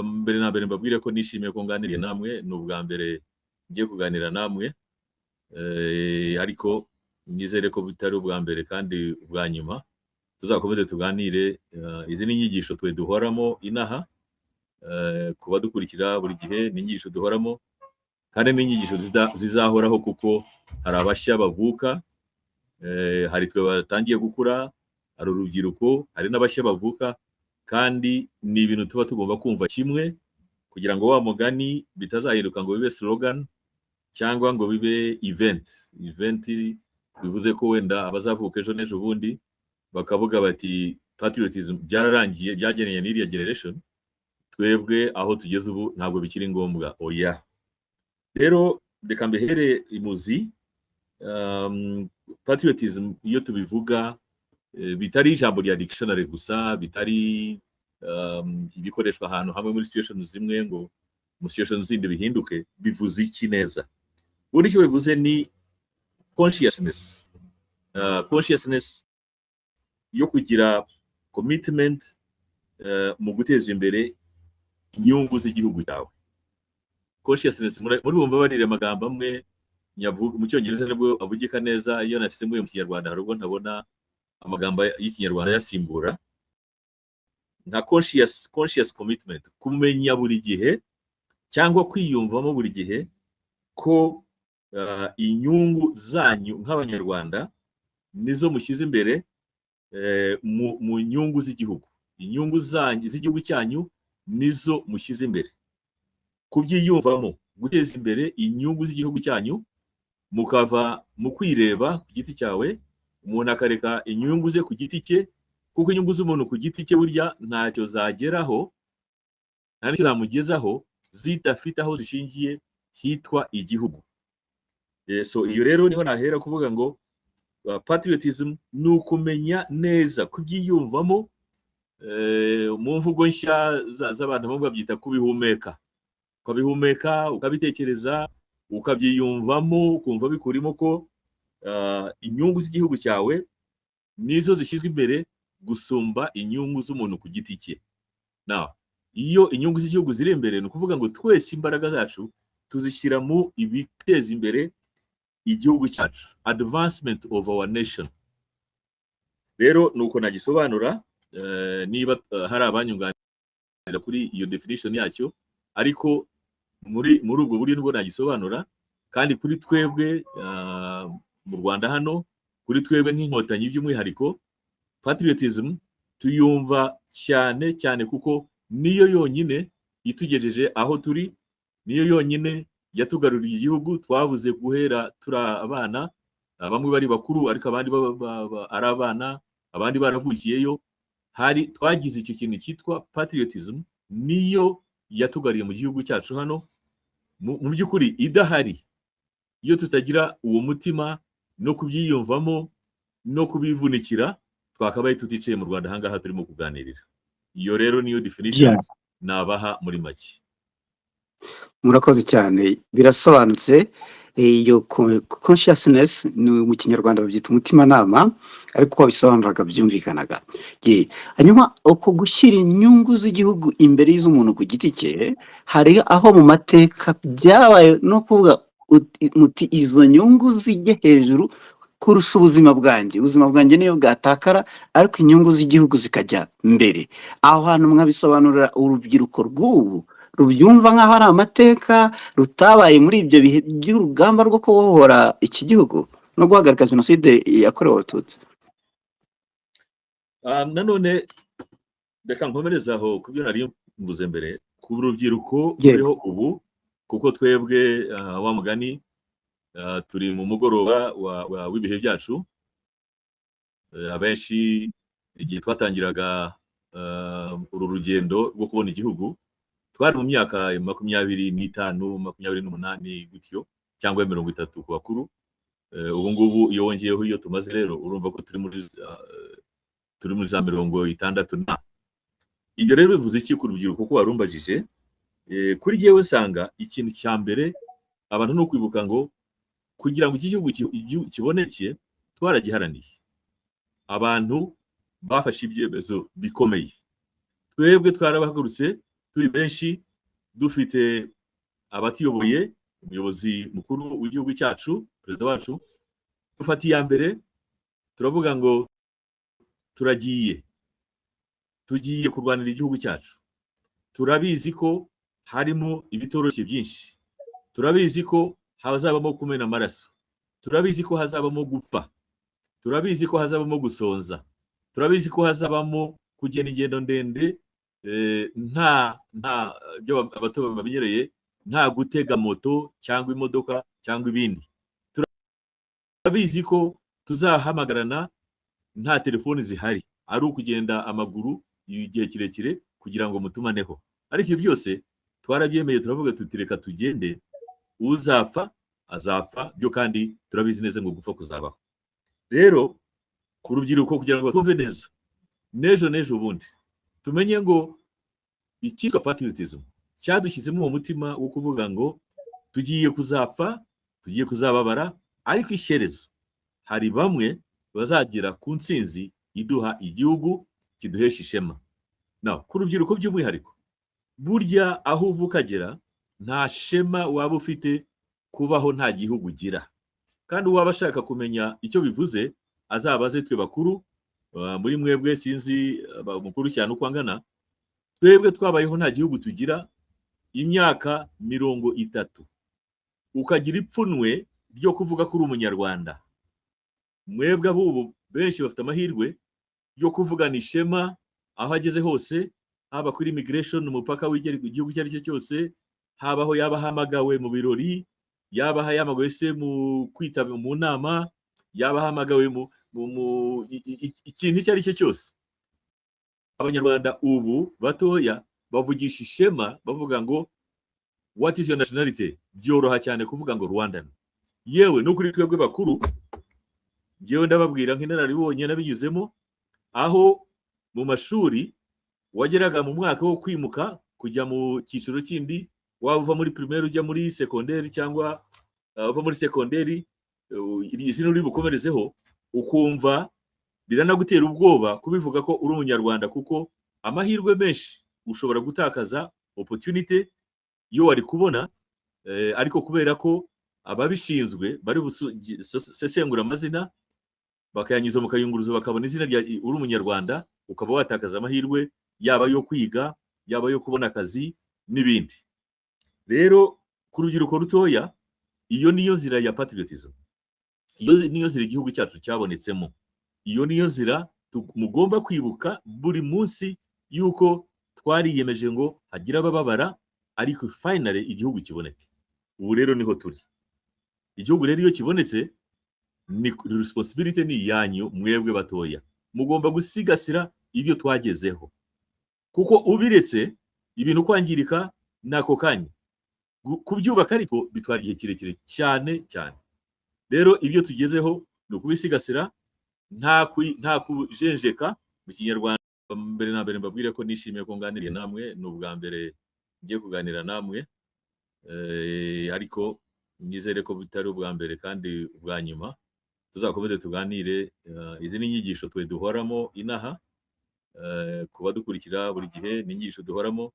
mbere na mbere mbabwire ko nishimiye ko nganiriye namwe, ni ubwa mbere ngiye kuganira namwe, ariko nizere ko bitari ubwa mbere kandi ubwa nyuma. Tuzakomeze tuganire, izi ni inyigisho twe duhoramo inaha, ku badukurikira buri gihe ni inyigisho duhoramo, kandi ni inyigisho zizahoraho kuko hari abashya bavuka, hari twe batangiye gukura, hari urubyiruko, hari n'abashya bavuka, kandi ni ibintu tuba tugomba kumva kimwe kugira ngo wa mugani bitazahinduka ngo bibe slogan cyangwa ngo bibe event bivuze ko wenda abazavuka ejo n'ejo bundi bakavuga bati patriotism byararangiye, byageneye n'iriya generation, twebwe aho tugeze ubu ntabwo bikiri ngombwa. Oya, rero reka mbehere imuzi. Patriotism iyo tubivuga bitari ijambo rya dictionary gusa, bitari ibikoreshwa ahantu hamwe muri situations zimwe ngo mu situations zindi bihinduke, bivuze iki neza? Buri cyo bivuze ni consciousness, consciousness yo kugira commitment mu guteza imbere inyungu z'igihugu cyawe. Consciousness muri bumva barire amagambo amwe mu cyongereza nibwo avugika neza, iyo nasembuye mu kinyarwanda hari ubwo ntabona amagambo y'ikinyarwanda yasimbura. Nka conscious commitment, kumenya buri gihe cyangwa kwiyumvamo buri gihe ko inyungu zanyu nk'abanyarwanda nizo mushyize imbere mu nyungu z'igihugu. Inyungu zanyu z'igihugu cyanyu nizo mushyize imbere, kubyiyumvamo, guteza imbere inyungu z'igihugu cyanyu, mukava mu kwireba ku giti cyawe, umuntu akareka inyungu ze ku giti cye, kuko inyungu z'umuntu ku giti cye burya ntacyo zageraho, nta n'icyo zamugezaho zidafite aho zishingiye hitwa igihugu. So iyo rero niho nahera kuvuga ngo patriotism ni ukumenya neza, kubyiyumvamo, mu mvugo nshya z'abantu bamwe babyita kubihumeka, ukabihumeka, ukabitekereza, ukabyiyumvamo, ukumva bikurimo ko inyungu z'igihugu cyawe nizo zishyizwe imbere gusumba inyungu z'umuntu ku giti cye. Iyo inyungu z'igihugu ziri imbere, ni ukuvuga ngo twese imbaraga zacu tuzishyira mu ibiteza imbere igihugu cyacu, advancement of our nation. Rero nuko nagisobanura, niba hari abanyunganira kuri iyo definition yacyo, ariko muri ubwo buryo nibwo nagisobanura. Kandi kuri twebwe mu Rwanda hano, kuri twebwe nk'inkotanyi by'umwihariko, patriotism tuyumva cyane cyane kuko niyo yonyine itugejeje aho turi, niyo yonyine yatugaruriye igihugu. Twabuze guhera turi abana, bamwe bari bakuru ariko abandi ari abana, abandi baravukiyeyo. Twagize icyo kintu cyitwa patriotism, niyo yatugariye mu gihugu cyacu hano. Mu by'ukuri idahari, iyo tutagira uwo mutima no kubyiyumvamo no kubivunikira, twakabaye tuticaye mu Rwanda ahangaha turimo kuganirira. Iyo rero niyo definition nabaha muri make. Murakoze cyane, birasobanutse. Iyo consciousness ni mu kinyarwanda babyita umutimanama, ariko uko bisobanuraga byumvikanaga. Hanyuma uko gushyira inyungu z'igihugu imbere y'iz'umuntu ku giti cye, hari aho mu mateka byabaye no kuvuga muti izo nyungu zijye hejuru kurusha ubuzima bwanjye niyo bwatakara, ariko inyungu z'igihugu zikajya mbere. Aho hantu mwabisobanurira urubyiruko rw'ubu rubyumva nk'aho ari amateka, rutabaye muri ibyo bihe by'urugamba rwo kubohora iki gihugu no guhagarika jenoside yakorewe Abatutsi. Nanone reka nkomereza aho ku byo nari mvuze mbere, ku rubyiruko ruriho ubu, kuko twebwe wa mugani turi mu mugoroba w'ibihe byacu. Abenshi igihe twatangiraga uru rugendo rwo kubona igihugu, twari mu myaka 25, 28 gutyo, cyangwa 30 ku bakuru. Ubu ngubu iyo wongeyeho iyo tumaze rero, urumva ko turi muri za 60. Ibyo rero bivuze iki ku rubyiruko ko warumbajije? Kuri jyewe usanga ikintu cya mbere abantu no kwibuka ngo kugira ngo iki gihugu kiboneke twaragiharaniye. Abantu bafashe ibyemezo bikomeye. Twebwe twarabahagurutse turi benshi dufite abatiyoboye, umuyobozi mukuru w'igihugu cyacu, perezida wacu, dufata iya mbere turavuga ngo tugiye kurwanira igihugu cyacu. Turabizi ko harimo ibitoroshye byinshi, turabizi ko hazabamo kumena amaraso, turabizi ko hazabamo gupfa, turabizi ko hazabamo gusonza, turabizi ko hazabamo kugenda ingendo ndende, nta byo abato bamenyereye, nta gutega moto cyangwa imodoka cyangwa ibindi. Turabizi ko tuzahamagarana nta telefoni zihari, ari ukugenda amaguru igihe kirekire kugira ngo mutumaneho. Ariko ibyo byose twarabyemeye, turavuga tuti reka tugende, uzapfa azapfa, byo kandi turabizi neza ngo gupfa kuzabaho. Rero ku rubyiruko kugira ngo batumve neza, n'ejo bundi tumenye ngo icyitwa patriotism cyadushyizemo uwo mutima wo kuvuga ngo tugiye kuzapfa, tugiye kuzababara, ariko ishyerezo hari bamwe bazagera ku ntsinzi iduha igihugu kiduhesha ishema. Ku rubyiruko by'umwihariko, burya aho uva ukagera nta shema waba ufite kubaho nta gihugu ugira. Kandi uwaba ashaka kumenya icyo bivuze azabaze twe bakuru, muri mwebwe sinzi mukuru cyane uko angana, twebwe twabayeho nta gihugu tugira imyaka 30, ukagira ipfunwe ryo kuvuga ko uri umunyarwanda. Mwebwe abubu benshi bafite amahirwe yo kuvugana ishema aho ageze hose, haba kuri immigration, umupaka w'igera igihugu icyo ari cyo cyose, habaho yaba hamagawe mu birori, yaba hamagawe se mu kwitaba mu nama, yaba hamagawe mu ikintu icyo ari cyo cyose. Abanyarwanda ubu batoya bavugisha ishema bavuga ngo what is your nationality, byoroha cyane kuvuga ngo Rwandan. Yewe no kuri twebwe bakuru, ngewe ndababwira nk'inararibonye nabinyuzemo, aho mu mashuri wageraga mu mwaka wo kwimuka kujya mu cyiciro kindi, waba uva muri primaire ujya muri secondaire cyangwa uva muri secondaire izina uri bukomerezeho, ukumva biranagutera ubwoba kubivuga ko uri umunyarwanda, kuko amahirwe menshi ushobora gutakaza opportunity iyo wari kubona, ariko kubera ko ababishinzwe bari busesengura amazina bakayanyuza mu kayunguruzo bakabona izina rya uri umunyarwanda, ukaba watakaza amahirwe yaba yo kwiga, yaba yo kubona akazi n'ibindi. Rero ku rubyiruko rutoya, iyo niyo nzira ya patriotism, iyo niyo nzira igihugu cyacu cyabonetsemo, iyo niyo nzira mugomba kwibuka buri munsi, yuko twariyemeje ngo hagira abababara, ariko finally igihugu kiboneke. Ubu rero niho turi. Igihugu rero iyo kibonetse, ni responsibility ni yanyu mwebwe batoya, mugomba gusigasira ibyo twagezeho, kuko ubiretse ibintu kwangirika nako kanya, kubyubaka ariko bitwara igihe kirekire cyane cyane. Rero ibyo tugezeho ni ukubisigasira, nta kujenjeka. Mu Kinyarwanda mbere na mbere mbabwire ko nishimiye ko nganiriye namwe, ni ubwa mbere ngiye kuganira namwe, ariko nizere ko bitari ubwa mbere kandi ubwa nyuma. Tuzakomeze tuganire, izi ni inyigisho twe duhoramo inaha, kuba dukurikira buri gihe ni inyigisho duhoramo,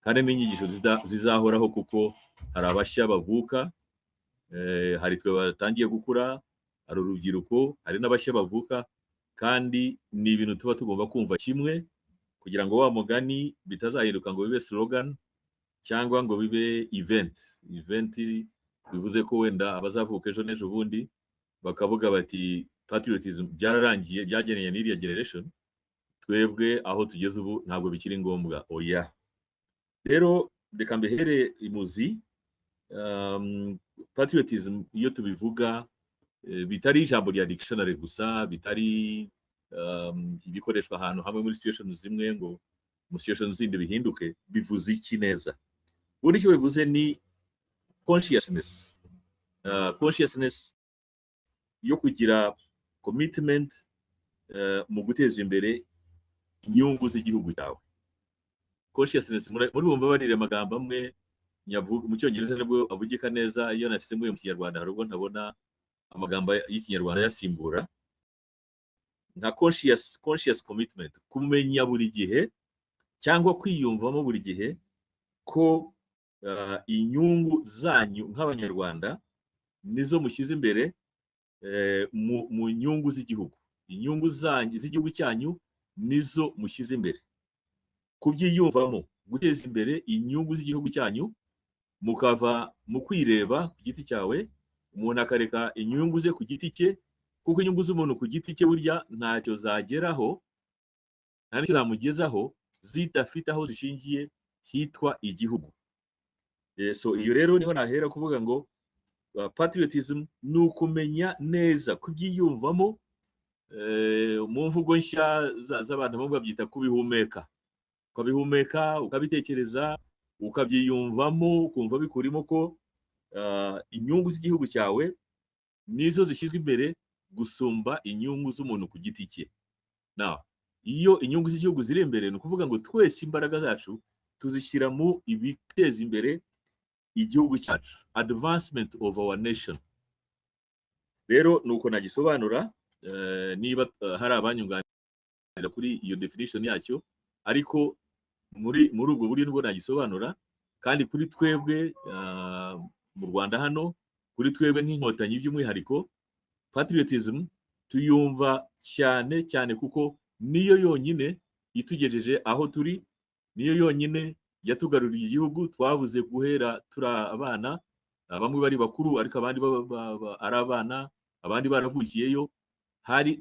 kandi ni inyigisho zizahoraho, kuko hari abashya bavuka, hari twe batangiye gukura, hari urubyiruko, hari n'abashya bavuka, kandi ni ibintu tuba tugomba kumva kimwe, kugira ngo wa mugani bitazahinduka ngo bibe slogan cyangwa ngo bibe event. Bivuze ko wenda abazavuka ejo n'ejo bundi bakavuga bati patriotism byararangiye, byageneye n'iriya generation, twebwe aho tugeze ubu ntabwo bikiri ngombwa. Oya, rero reka mbehere imuzi. Patriotism iyo tubivuga, bitari ijambo rya dictionary gusa, bitari ibikoreshwa ahantu hamwe muri situations zimwe ngo mu situations zindi bihinduke. Bivuze iki neza? Buri cyo bivuze ni consciousness, consciousness yo kugira commitment mu guteza imbere inyungu z'igihugu cyawe. Consciousness muri bumva barire amagambo amwe mu Cyongereza nabwo avugika neza, iyo nasembuye mu Kinyarwanda hari ubwo ntabona amagambo y'Ikinyarwanda yasimbura. Nka conscious commitment, kumenya buri gihe cyangwa kwiyumvamo buri gihe ko inyungu zanyu nk'abanyarwanda nizo mushyize imbere mu nyungu z'igihugu. Inyungu z'igihugu cyanyu nizo mushyize imbere. Kubyiyumvamo, guteza imbere inyungu z'igihugu cyanyu, mukava mu kwireba ku giti cyawe, umuntu akareka inyungu ze ku giti cye, kuko inyungu z'umuntu ku giti cye burya ntacyo zageraho, nta n'icyo zamugezaho zidafite aho zishingiye hitwa igihugu. So iyo rero niho nahera kuvuga ngo patriotism ni ukumenya neza, kubyiyumvamo, mu mvugo nshya z'abantu bamwe babyita kubihumeka. Ukabihumeka, ukabitekereza, ukabyiyumvamo, ukumva bikurimo ko inyungu z'igihugu cyawe nizo zishyizwe imbere gusumba inyungu z'umuntu ku giti cye. Iyo inyungu z'igihugu ziri imbere, ni ukuvuga ngo twese imbaraga zacu tuzishyira mu ibiteza imbere igihugu cyacu, advancement of our nation. Rero nuko nagisobanura, niba hari abanyunganira kuri iyo definition yacyo, ariko muri ubwo buryo nibwo nagisobanura. Kandi kuri twebwe mu Rwanda hano, kuri twebwe nk'inkotanyi by'umwihariko, patriotism tuyumva cyane cyane kuko niyo yonyine itugejeje aho turi, niyo yonyine yatugaruriye igihugu. Twabuze guhera turi abana, bamwe bari bakuru ariko abandi ari abana, abandi baravukiyeyo.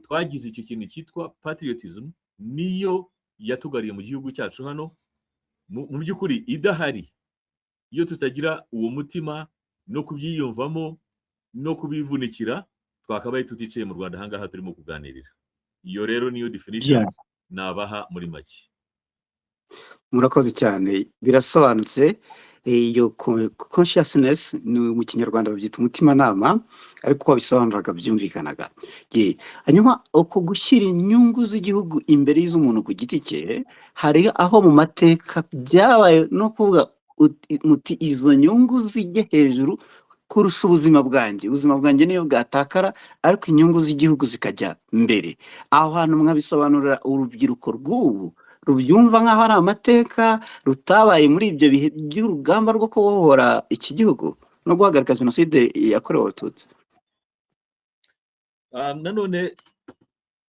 Twagize icyo kintu cyitwa patriotism, niyo yatugariye mu gihugu cyacu hano. Mu by'ukuri idahari, iyo tutagira uwo mutima no kubyiyumvamo no kubivunikira, twakabaye tuticaye mu Rwanda ahangaha turimo kuganirira. Iyo rero niyo definition nabaha muri make. Murakoze cyane, birasobanutse. Iyo consciousness ni mu kinyarwanda babyita umutimanama, ariko wabisobanuraga byumvikanaga. Hanyuma uko gushyira inyungu z'igihugu imbere y'iz'umuntu ku giti cye, hari aho mu mateka byabaye no kuvuga muti izo nyungu zijye hejuru kurusha ubuzima bwanjye. Ubuzima bwanjye niyo bwatakara, ariko inyungu z'igihugu zikajya mbere. Aho hantu mwabisobanurira urubyiruko rw'ubu rubyumva nk'aho ari amateka, rutabaye muri ibyo bihe by'urugamba rwo kubohora iki gihugu no guhagarika jenoside yakorewe Abatutsi. Nanone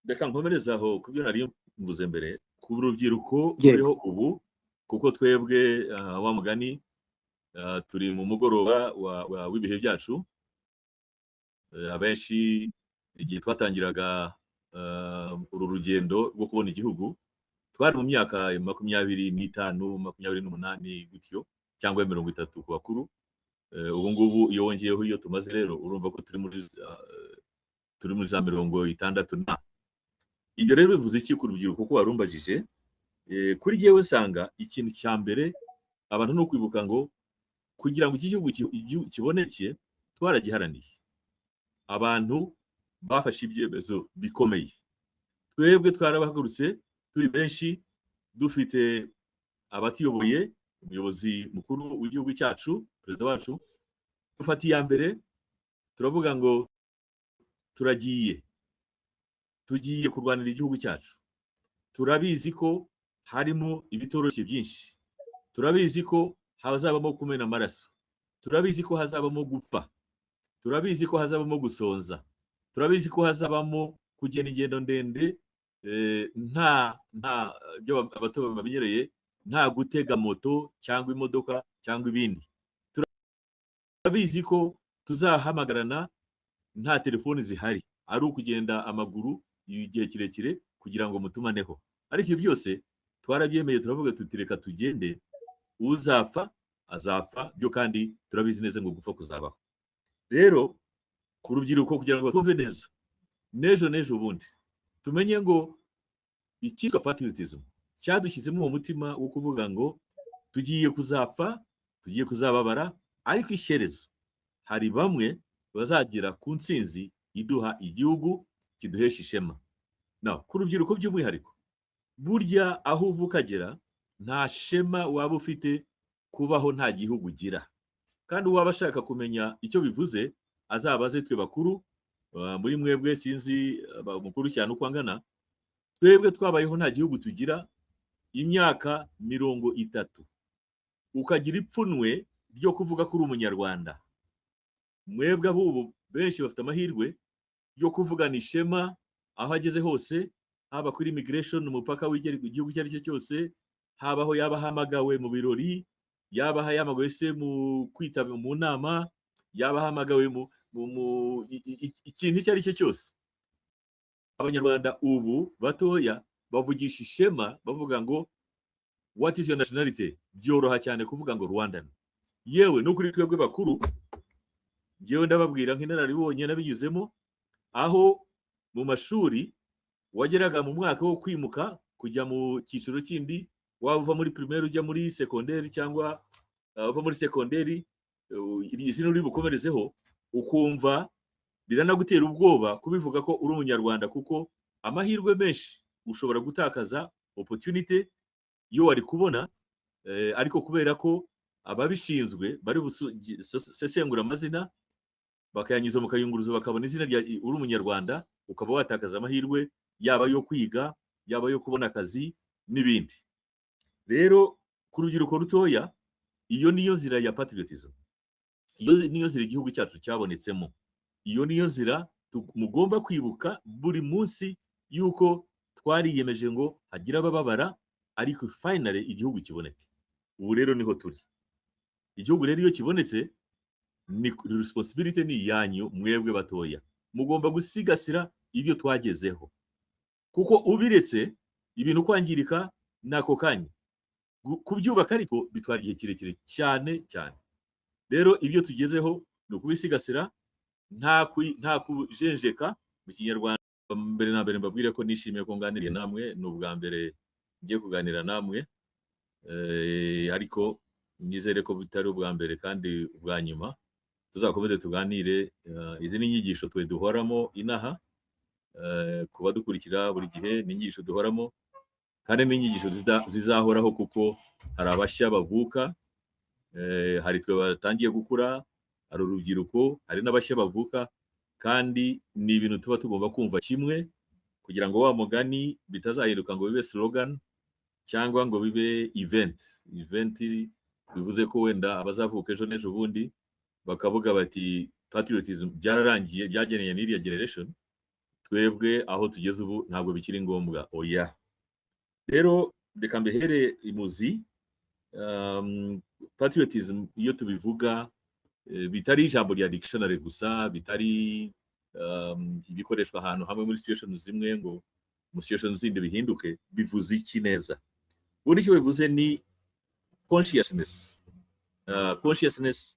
reka nkomereza aho ku byo nari mvuze mbere, ku rubyiruko ruriho ubu, kuko twebwe wa mugani turi mu mugoroba w'ibihe byacu. Abenshi igihe twatangiraga uru rugendo rwo kubona igihugu, twari mu myaka 25, 28 gutyo, cyangwa 30 ku bakuru. Ubu ngubu iyo wongeyeho iyo tumaze rero, urumva ko turi muri za 60. Ibyo rero bivuze iki ku rubyiruko ko warumbajije? Kuri jyewe nsanga ikintu cya mbere abantu no kwibuka ngo kugira ngo iki gihugu kiboneke twaragiharaniye. Abantu bafashe ibyemezo bikomeye. Twebwe twarabahagurutse turi benshi, dufite abatiyoboye, umuyobozi mukuru w'igihugu cyacu, perezida wacu, dufata iya mbere turavuga ngo tugiye kurwanira igihugu cyacu. Turabizi ko harimo ibitoroshye byinshi, turabizi ko hazabamo kumena amaraso, turabizi ko hazabamo gupfa, turabizi ko hazabamo gusonza, turabizi ko hazabamo kugenda ingendo ndende, nta byo abato bamenyereye, nta gutega moto cyangwa imodoka cyangwa ibindi. Turabizi ko tuzahamagarana nta telefoni zihari, ari ukugenda amaguru igihe kirekire kugira ngo mutumaneho. Ariko ibyo byose twarabyemeye, turavuga tuti reka tugende, uzapfa azapfa, byo kandi turabizi neza ngo gupfa kuzabaho. Rero ku rubyiruko kugira ngo twumve neza, n'ejo bundi tumenye ngo icyitwa patriotism cyadushyizemo uwo mutima wo kuvuga ngo tugiye kuzapfa, tugiye kuzababara, ariko ishyerezo hari bamwe bazagera ku ntsinzi iduha igihugu kiduhesha ishema. Ku rubyiruko by'umwihariko, burya aho uva ukagera nta shema waba ufite kubaho nta gihugu ugira. Kandi uwaba ashaka kumenya icyo bivuze azabaze twe bakuru, muri mwebwe sinzi mukuru cyane uko angana. Twebwe twabayeho nta gihugu tugira imyaka 30. ukagira ipfunwe ryo kuvuga ko uri umunyarwanda. Mwebwe abubu benshi bafite amahirwe yo kuvugana ishema aho ageze hose, haba kuri immigration, umupaka w'igera igihugu icyo ari cyo cyose, haba aho yaba ahamagawe mu birori, yaba ahamagawe se mu kwitaba mu nama, yaba ahamagawe ikintu icyo ari cyo cyose. Abanyarwanda ubu batoya bavugisha ishema bavuga ngo what is your nationality, byoroha cyane kuvuga ngo Rwandan. Yewe no kuri twebwe bakuru, ngewe ndababwira nk'inararibonye nabinyuzemo, aho mu mashuri wageraga mu mwaka wo kwimuka kujya mu cyiciro kindi, waba uva muri primaire ujya muri secondaire cyangwa uva muri secondaire izina uri bukomerezeho, ukumva biranagutera ubwoba kubivuga ko uri umunyarwanda, kuko amahirwe menshi ushobora gutakaza opportunity yo wari kubona, ariko kubera ko ababishinzwe bari busesengura amazina bakayanyuza mu kayunguruzo bakabona izina rya uri umunyarwanda, ukaba watakaza amahirwe yaba yo kwiga, yaba yo kubona akazi n'ibindi. Rero ku rubyiruko rutoya, iyo niyo nzira ya patriotism, iyo niyo nzira igihugu cyacu cyabonetsemo, iyo niyo nzira mugomba kwibuka buri munsi, yuko twariyemeje ngo hagira abababara ariko finally igihugu kiboneke. Ubu rero niho turi. Igihugu rero iyo kibonetse, ni responsibility ni yanyu mwebwe batoya, mugomba gusigasira ibyo twagezeho, kuko ubiretse ibintu kwangirika nako kanya. Kubyubaka ariko bitwara igihe kirekire cyane cyane. Rero ibyo tugezeho ni ukubisigasira, nta kujenjeka. Mu Kinyarwanda mbere na mbere mbabwire ko nishimiye ko nganiriye namwe, ni ubwa mbere ngiye kuganira namwe, ariko nizere ko bitari ubwa mbere kandi ubwa nyuma. Tuzakomeze tuganire, izi ni inyigisho twe duhoramo inaha, kuba dukurikira buri gihe ni inyigisho duhoramo, kandi ni inyigisho zizahoraho, kuko hari abashya bavuka, hari twe batangiye gukura, hari urubyiruko, hari n'abashya bavuka, kandi ni ibintu tuba tugomba kumva kimwe, kugira ngo wa mugani bitazahinduka ngo bibe slogan cyangwa ngo bibe event bivuze ko wenda abazavuka ejo n'ejo bundi bakavuga bati patriotism byararangiye, byageneye n'iriya generation. Twebwe aho tugeze ubu ntabwo bikiri ngombwa, oya. Rero reka mbehere imuzi. Patriotism iyo tubivuga, bitari ijambo rya dictionary gusa, bitari ibikoreshwa ahantu hamwe muri situations zimwe ngo mu situations zindi bihinduke, bivuze iki neza? Ubundi icyo bivuze ni consciousness, consciousness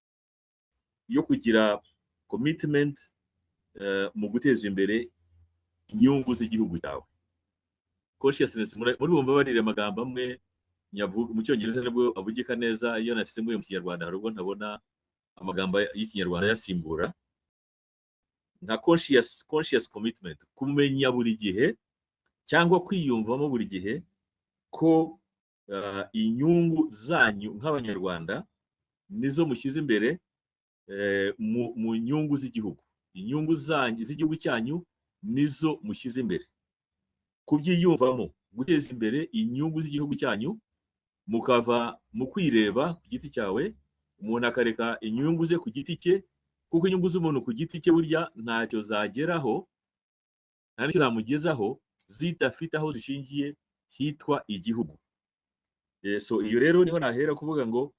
yo kugira commitment mu guteza imbere inyungu z'igihugu cyawe. Consciousness, muri bumva barire amagambo amwe mu Cyongereza nabwo avugika neza, iyo nasembuye mu Kinyarwanda hari ubwo ntabona amagambo y'Ikinyarwanda yasimbura. Nka conscious commitment, kumenya buri gihe cyangwa kwiyumvamo buri gihe ko inyungu zanyu nk'abanyarwanda nizo mushyize imbere mu nyungu z'igihugu. Inyungu zanyu z'igihugu cyanyu nizo mushyize imbere, kubyiyumvamo, guteza imbere inyungu z'igihugu cyanyu, mukava mu kwireba ku giti cyawe, umuntu akareka inyungu ze ku giti cye, kuko inyungu z'umuntu ku giti cye burya ntacyo zageraho, nta n'icyo zamugezaho zidafite aho zishingiye hitwa igihugu. So iyo rero niho nahera kuvuga ngo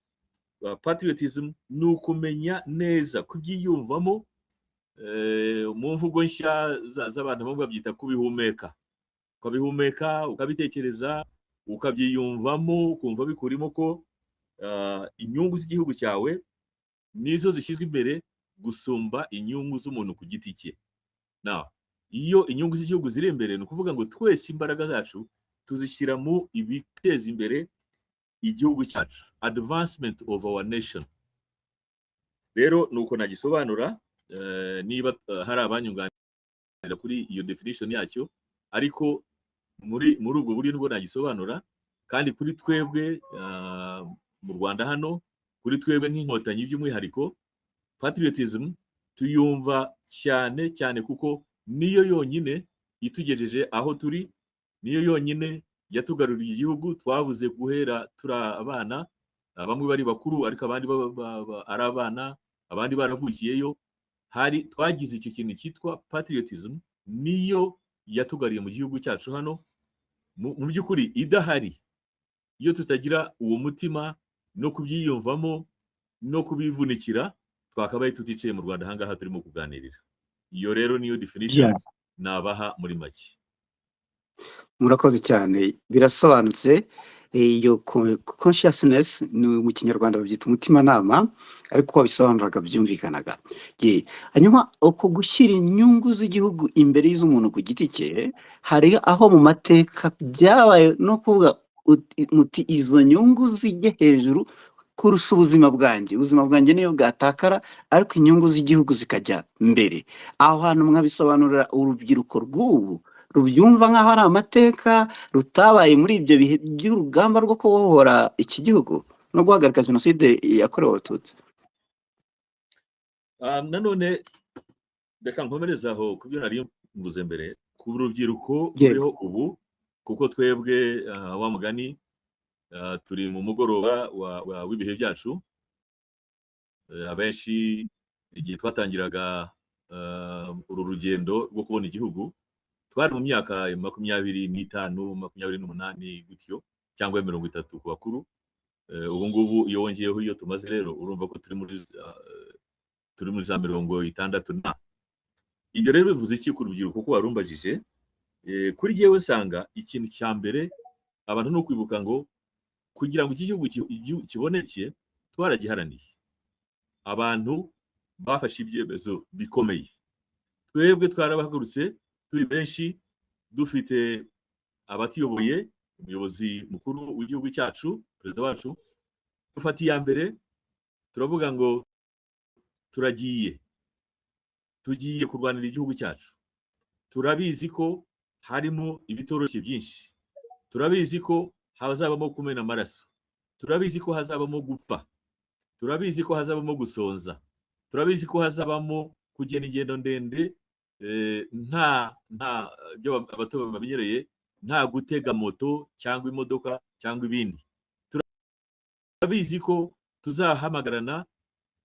patriotism ni ukumenya neza, kubyiyumvamo, mu mvugo nshya z'abantu bamwe babyita kubihumeka. Ukabihumeka, ukabitekereza, ukabyiyumvamo, ukumva bikurimo ko inyungu z'igihugu cyawe nizo zishyizwe imbere gusumba inyungu z'umuntu ku giti cye. Now, iyo inyungu z'igihugu ziri imbere, ni ukuvuga ngo twese imbaraga zacu tuzishyira mu ibiteza imbere igihugu cyacu, advancement of our nation. Rero nuko nagisobanura, niba hari abanyunganira kuri iyo definition yacyo, ariko muri ubwo buryo nibwo nagisobanura. Kandi kuri twebwe mu Rwanda hano, kuri twebwe nk'inkotanyi by'umwihariko, patriotism tuyumva cyane cyane kuko niyo yonyine itugejeje aho turi, niyo yonyine yatugaruriye igihugu twabuze guhera turi abana, bamwe bari bakuru ariko abandi ari abana, abandi baravukiyeyo. Twagize icyo kintu cyitwa patriotism, niyo yatugariye mu gihugu cyacu hano. Mu by'ukuri idahari, iyo tutagira uwo mutima no kubyiyumvamo no kubivunikira, twakabaye tuticaye mu Rwanda ahangaha turimo kuganirira. Iyo rero niyo definition nabaha muri make. murakoze cyane, birasobanutse. Iyo consciousness ni mu kinyarwanda babyita umutimanama, ariko uko wabisobanuraga byumvikanaga. Hanyuma uko gushyira inyungu z'igihugu imbere y'iz'umuntu ku giti cye, hari aho mu mateka byabaye no kuvuga muti izo nyungu zijye hejuru kurusha ubuzima bwanjye niyo bwatakara, ariko inyungu z'igihugu zikajya mbere. Aho hantu mwabisobanurira urubyiruko rw'ubu rubyumva nk'aho ari amateka, rutabaye muri ibyo bihe by'urugamba rwo kubohora iki gihugu no guhagarika jenoside yakorewe Abatutsi. Nanone reka nkomereze aho ku byo nari mvuze mbere, ku rubyiruko ruriho ubu, kuko twebwe wa mugani turi mu mugoroba w'ibihe byacu. Abenshi igihe twatangiraga uru rugendo rwo kubona igihugu, twari mu myaka 25, 28 gutyo, cyangwa 30 ku bakuru. Ubu ngubu iyo wongeyeho iyo tumaze rero, urumva ko turi muri za 60. Ibyo rero bivuze iki ku rubyiruko ko warumbajije? Kuri jyewe nsanga ikintu cya mbere abantu no kwibuka ngo kugira ngo iki gihugu kiboneke twaragiharaniye. Abantu bafashe ibyemezo bikomeye. Twebwe twarabahagurutse turi benshi, dufite abatuyoboye, umuyobozi mukuru w'igihugu cyacu, perezida wacu, dufata iya mbere turavuga ngo tugiye kurwanira igihugu cyacu. Turabizi ko harimo ibitoroshye byinshi, turabizi ko hazabamo kumena amaraso, turabizi ko hazabamo gupfa, turabizi ko hazabamo gusonza, turabizi ko hazabamo kugenda ingendo ndende, nta byo abato bamenyereye, nta gutega moto cyangwa imodoka cyangwa ibindi. Turabizi ko tuzahamagarana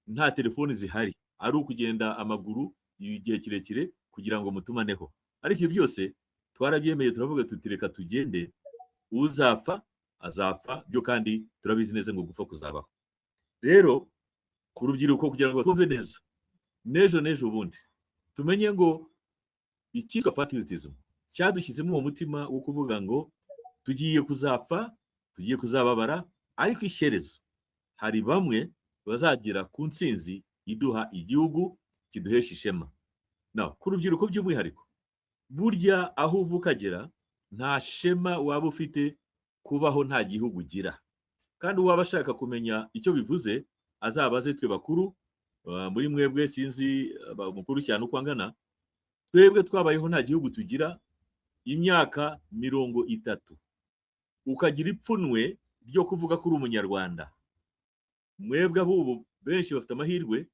nta telefoni zihari, ari ukugenda amaguru igihe kirekire kugira ngo mutumaneho. Ariko ibyo byose twarabyemeye, turavuga tuti reka tugende, uzapfa azapfa, byo kandi turabizi neza ngo gupfa kuzabaho. Rero ku rubyiruko kugira ngo twumve neza, n'ejo bundi tumenye ngo icyitwa patriotism cyadushyizemo uwo mutima wo kuvuga ngo tugiye kuzapfa, tugiye kuzababara, ariko ishyerezo hari bamwe bazagera ku ntsinzi iduha igihugu kiduhesha ishema. Ku rubyiruko by'umwihariko, burya aho uva ukagera nta shema waba ufite kubaho nta gihugu ugira. Kandi uwaba ashaka kumenya icyo bivuze azabaze twe bakuru, muri mwebwe sinzi mukuru cyane uko angana. Twebwe twabayeho nta gihugu tugira imyaka 30, ukagira ipfunwe ryo kuvuga ko uri umunyarwanda. Mwebwe abubu benshi bafite amahirwe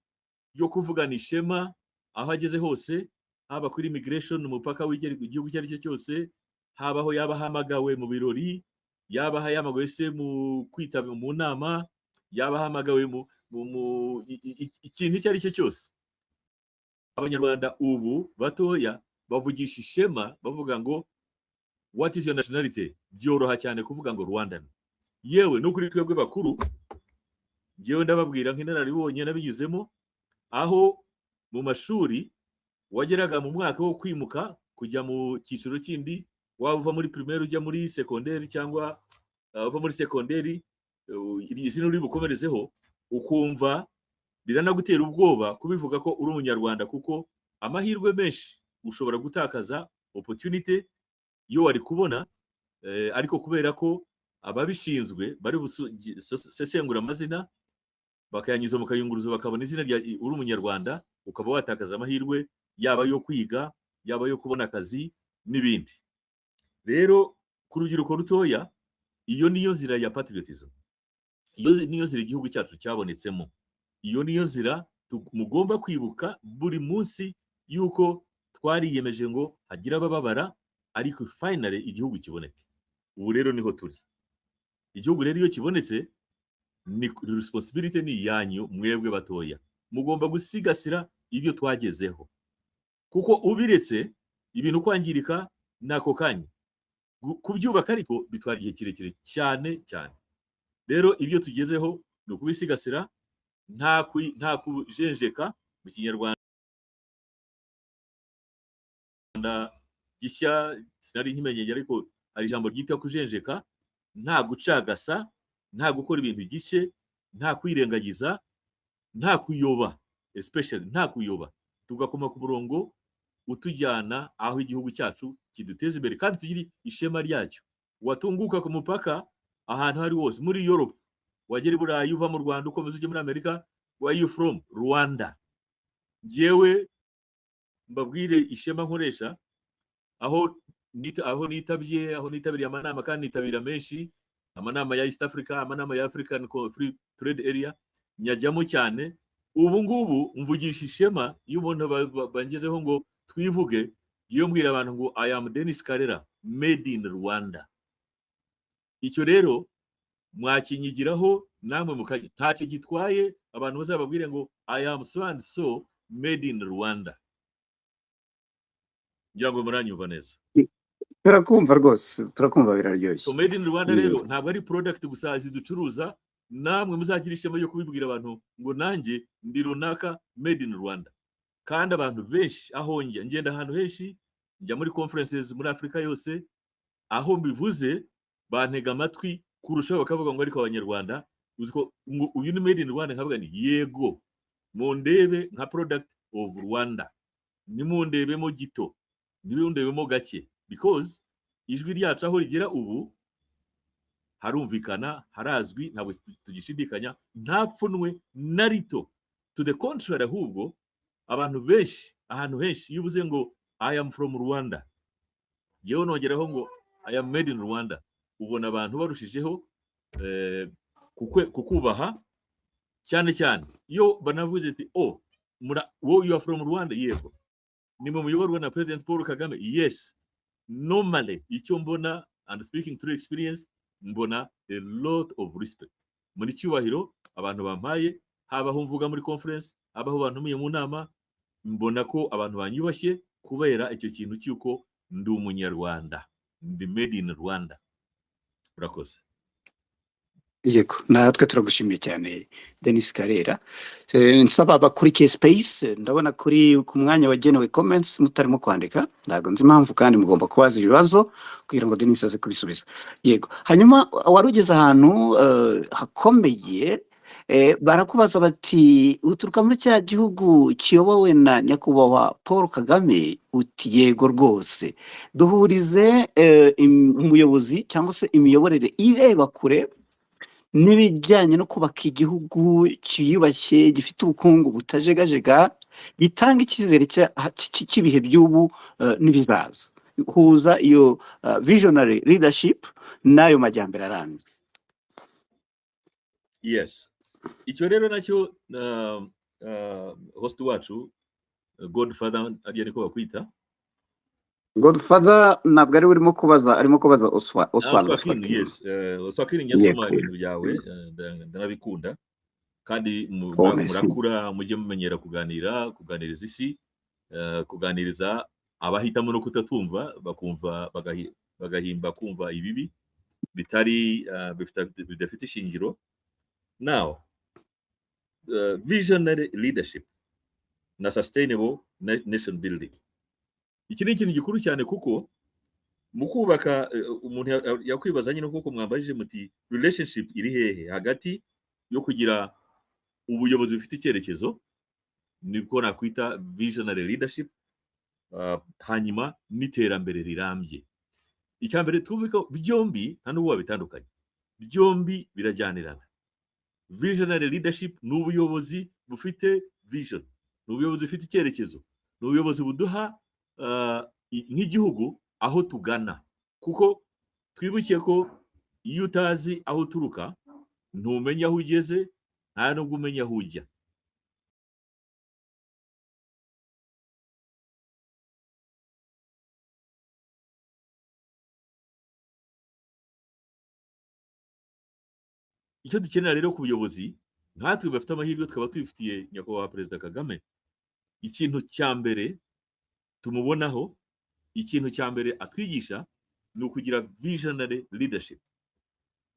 yo kuvugana ishema aho ageze hose, haba kuri immigration, umupaka w'igera ku gihugu icyo ari cyo cyose, habaho yaba hamagawe mu birori, yaba hamagawe se mu kwitaba mu nama, yaba hamagawe mu ikintu icyo ari cyo cyose. Abanyarwanda ubu batoya bavugisha ishema bavuga ngo what is your nationality? Byoroha cyane kuvuga ngo Rwandan. Yewe no kuri twebwe bakuru, jewe ndababwira nk'inararibonye nabinyuzemo, aho mu mashuri wageraga mu mwaka wo kwimuka kujya mu cyiciro kindi, wava muri primaire ujya muri secondaire, cyangwa uva muri secondaire izina uri bukomerezeho, ukumva biranagutera ubwoba kubivuga ko uri umunyarwanda, kuko amahirwe menshi ushobora gutakaza opportunity yo wari kubona, ariko kubera ko ababishinzwe bari busesengura amazina bakayanyuza mu kayunguruzo bakabona izina rya uri umunyarwanda, ukaba watakaza amahirwe yaba yo kwiga, yaba yo kubona akazi n'ibindi. Rero ku rubyiruko rutoya, iyo niyo nzira ya patriotism, iyo niyo nzira igihugu cyacu cyabonetsemo, iyo niyo nzira mugomba kwibuka buri munsi, yuko twariyemeje ngo hagira abababara, ariko finally igihugu kiboneke. Ubu rero niho turi. Igihugu rero iyo kibonetse, ni responsibility ni yanyu mwebwe batoya, mugomba gusigasira ibyo twagezeho, kuko ubiretse ibintu kwangirika nako kanya, kubyubaka ariko bitwara igihe kirekire cyane cyane. Rero ibyo tugezeho ni ukubisigasira, nta kujenjeka. Mu kinyarwanda gishya sinari nkimenyeye, ariko hari ijambo ryitwa kujenjeka, nta gucagasa, nta gukora ibintu igice, nta kwirengagiza, nta kuyoba, especially nta kuyoba, tugakoma ku murongo utujyana aho igihugu cyacu kiduteza imbere kandi tugire ishema ryacyo. Watunguka ku mupaka ahantu hari hose, muri Europe, wagera i Burayi uva mu Rwanda ukomeza ujya muri Amerika, where you from? Rwanda. Jewe mbabwire ishema nkoresha aho nitabiriye amanama, kandi nitabira menshi, amanama ya East Africa, amanama ya African Free Trade Area, nyajyamo cyane. Ubu ngubu mvugisha ishema iyo umuntu bangezeho ngo twivuge, iyo mbwira abantu ngo I am Denis Karera, made in Rwanda. Icyo rero mwakinyigiraho namwe mukajya, ntacyo gitwaye abantu bazababwire ngo I am so and so made in Rwanda. Ngira ngo muranyumva neza. turakumva rwose, turakumva, biraryoshye. So made in Rwanda rero ntabwo ari product gusa ziducuruza, namwe muzagira ishema yo kubibwira abantu ngo nanjye ndi runaka made in Rwanda. Kandi abantu benshi aho ngenda ahantu henshi, njya muri conferences muri Afrika yose, aho mbivuze bantega amatwi kurushaho, bakavuga ngo ariko abanyarwanda uziko uyu ni made in Rwanda, nkavuga ni yego, mundebe nka product of Rwanda, nimundebemo gito, nimundebemo gake, because ijwi ryacu aho rigera ubu harumvikana, harazwi, ntabwo tugishidikanya, nta pfunwe na rito. To the contrary, ahubwo abantu benshi ahantu henshi iyo uvuze ngo I am from Rwanda, yewe nongeraho ngo I am made in Rwanda, ubona abantu barushijeho kukubaha cyane cyane iyo banavuze ati oh you are from Rwanda, yego nimwe muyoborwa na President Paul Kagame. Yes, normally icyo mbona, and speaking through experience, mbona a lot of respect muri cyubahiro abantu bampaye, habaho mvuga muri conference, habaho bantumiye mu nama, mbona ko abantu banyubashye kubera icyo kintu cyuko ndi umunyarwanda, ndi made in Rwanda. Urakoze. Yego, natwe turagushimiye cyane Denis Karera. Nsaba abakurikiye Space, ndabona kuri ku mwanya wagenewe comments mutarimo kwandika, ntabwo nzi impamvu, kandi mugomba kubaza ibibazo kugira ngo Denis aze kubisubiza. Yego, hanyuma warugeze ahantu hakomeye, barakubaza bati uturuka muri cya gihugu kiyobowe na nyakubahwa Paul Kagame, uti yego rwose, duhurize umuyobozi cyangwa se imiyoborere ireba kure n'ibijyanye no kubaka igihugu cyiyubashye, gifite ubukungu butajegajega, gitanga icyizere cy'ibihe by'ubu n'ibizaza. Huza iyo visionary leadership n'ayo majyambere arambye. Yes, icyo rero nacyo host wacu Godfather agiye niko bakwita. Godfather ntabwo ari urimo kubaza, arimo kubaza Oswald. Yes, Oswald nyasoma ibintu byawe, ndanabikunda, kandi murakura, mujye mumenyera kuganiriza isi, kuganiriza abahitamo no kutatumva, bakumva bagahimba kumva ibibi bitari bidafite ishingiro. Now, visionary leadership na sustainable nation building, iki ni ikintu gikuru cyane, kuko mu kubaka umuntu yakwibaza nyine, kuko mwambajije muti relationship iri hehe hagati yo kugira ubuyobozi bufite icyerekezo, niko nakwita visionary leadership, hanyuma n'iterambere rirambye. Icyambere twumvika byombi nta n'uwo bitandukanye, byombi birajyanirana. Visionary leadership ni ubuyobozi bufite vision, ni ubuyobozi bufite icyerekezo, ni ubuyobozi buduha nk'igihugu aho tugana, kuko twibuke ko iyo utazi aho uturuka ntumenya aho ugeze, nta nubwo umenya aho ujya. icyo dukenera rero ku buyobozi nkatwe bafite amahirwe twaba twifitiye nyakubahwa perezida Kagame, ikintu cya mbere tumubonaho, ikintu cya mbere atwigisha ni ukugira visionary leadership,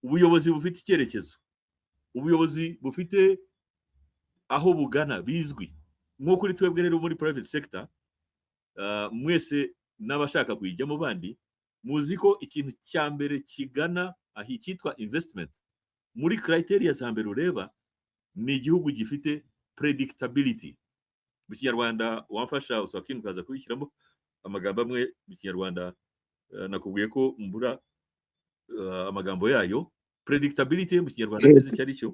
ubuyobozi bufite icyerekezo, ubuyobozi bufite aho bugana bizwi. Nko kuri twebwe rero muri private sector, mwese n'abashaka kuyijyamo bandi muzi ko ikintu cya mbere kigana aho cyitwa investment, muri criteria za mbere ureba ni igihugu gifite predictability. Mu Kinyarwanda wamfasha usakini ukaza kubishyiramo amagambo amwe mu Kinyarwanda, nakubwiye ko mbura amagambo yayo. Predictability mu Kinyarwanda sinzi icyo ari cyo.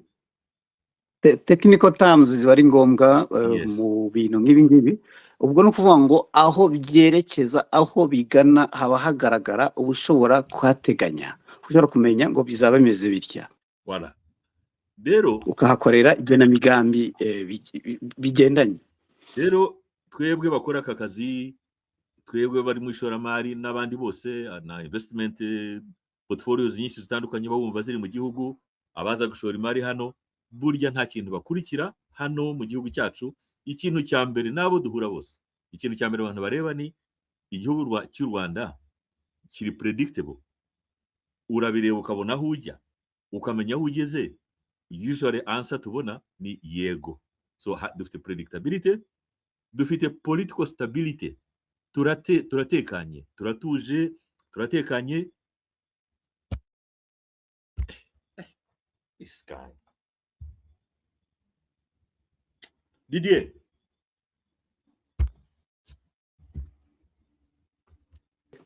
Technical terms ziba ari ngombwa Yes. mu bintu nk'ibi ngibi. Ubwo ni ukuvuga ngo aho byerekeza, aho bigana haba hagaragara ubushobora kuhateganya, ushobora kumenya ngo bizaba bimeze bitya, Voilà. Rero ukahakorera igenamigambi bigendanye. rero twebwe bakora aka kazi, twebwe bari mu ishoramari n'abandi bose na investment portfolios nyinshi zitandukanye bumva ziri mu gihugu, abaza gushora imari hano burya nta kintu bakurikira hano mu gihugu cyacu. Ikintu cya mbere nabo duhura bose, ikintu cya mbere abantu bareba ni igihugu cy'u Rwanda kiri predictable, urabireba ukabona aho ujya, ukamenya aho ugeze. Usually answer tubona ni yego. So dufite predictability, dufite political stability, turatekanye, turatuje, turatekanye. Sky Didier,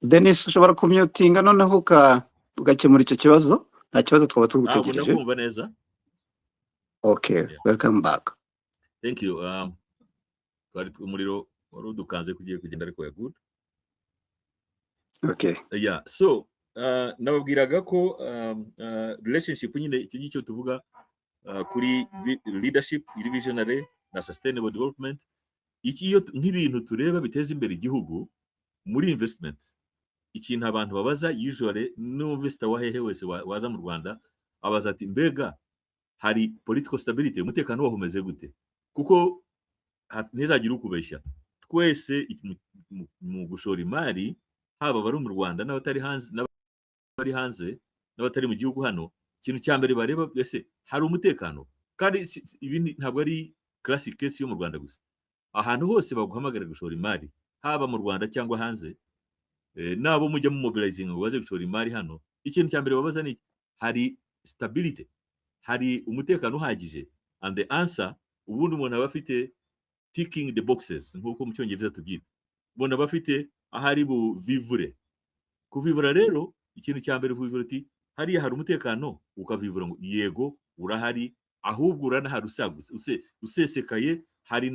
Dennis, ushobora kumyutinga noneho ugakemura icyo kibazo. Nta kibazo, twaba tugutegereje. ndakumva neza. Okay, Yeah. welcome back. Thank you. Twari umuriro wari udukanze kugiye kugenda ariko ya good. Okay. Yeah, so nababwiraga ko relationship nyine iki ngicyo tuvuga kuri leadership, visionary na sustainable development. Iki iyo nk'ibintu tureba biteza imbere igihugu muri investment, ikintu abantu babaza usually no investor wahehe wese waza mu Rwanda abaza ati mbega hari political stability, umutekano waho umeze gute? Kuko ntizagira ukubeshya, twese mu gushora imari, haba bari mu Rwanda n'abatari hanze, n'abari hanze n'abatari mu gihugu hano, ikintu cya mbere bareba ese hari umutekano. Kandi ibi ntabwo ari classic case yo mu Rwanda gusa, ahantu hose baguhamagara gushora imari, haba mu Rwanda cyangwa hanze, nabo mujya mu mobilizing ngo baze gushora imari hano, ikintu cya mbere babaza ni hari stability, hari umutekano uhagije. And the answer, ubundi umuntu aba afite ticking the boxes nk'uko mu Cyongereza tubyita, ubona aba afite ahari buvivure. Kuvivura rero ikintu cya mbere kuvivura uti hariya hari umutekano, ukavivura ngo yego urahari, ahubwo uranahari usagutse, usesekaye, hari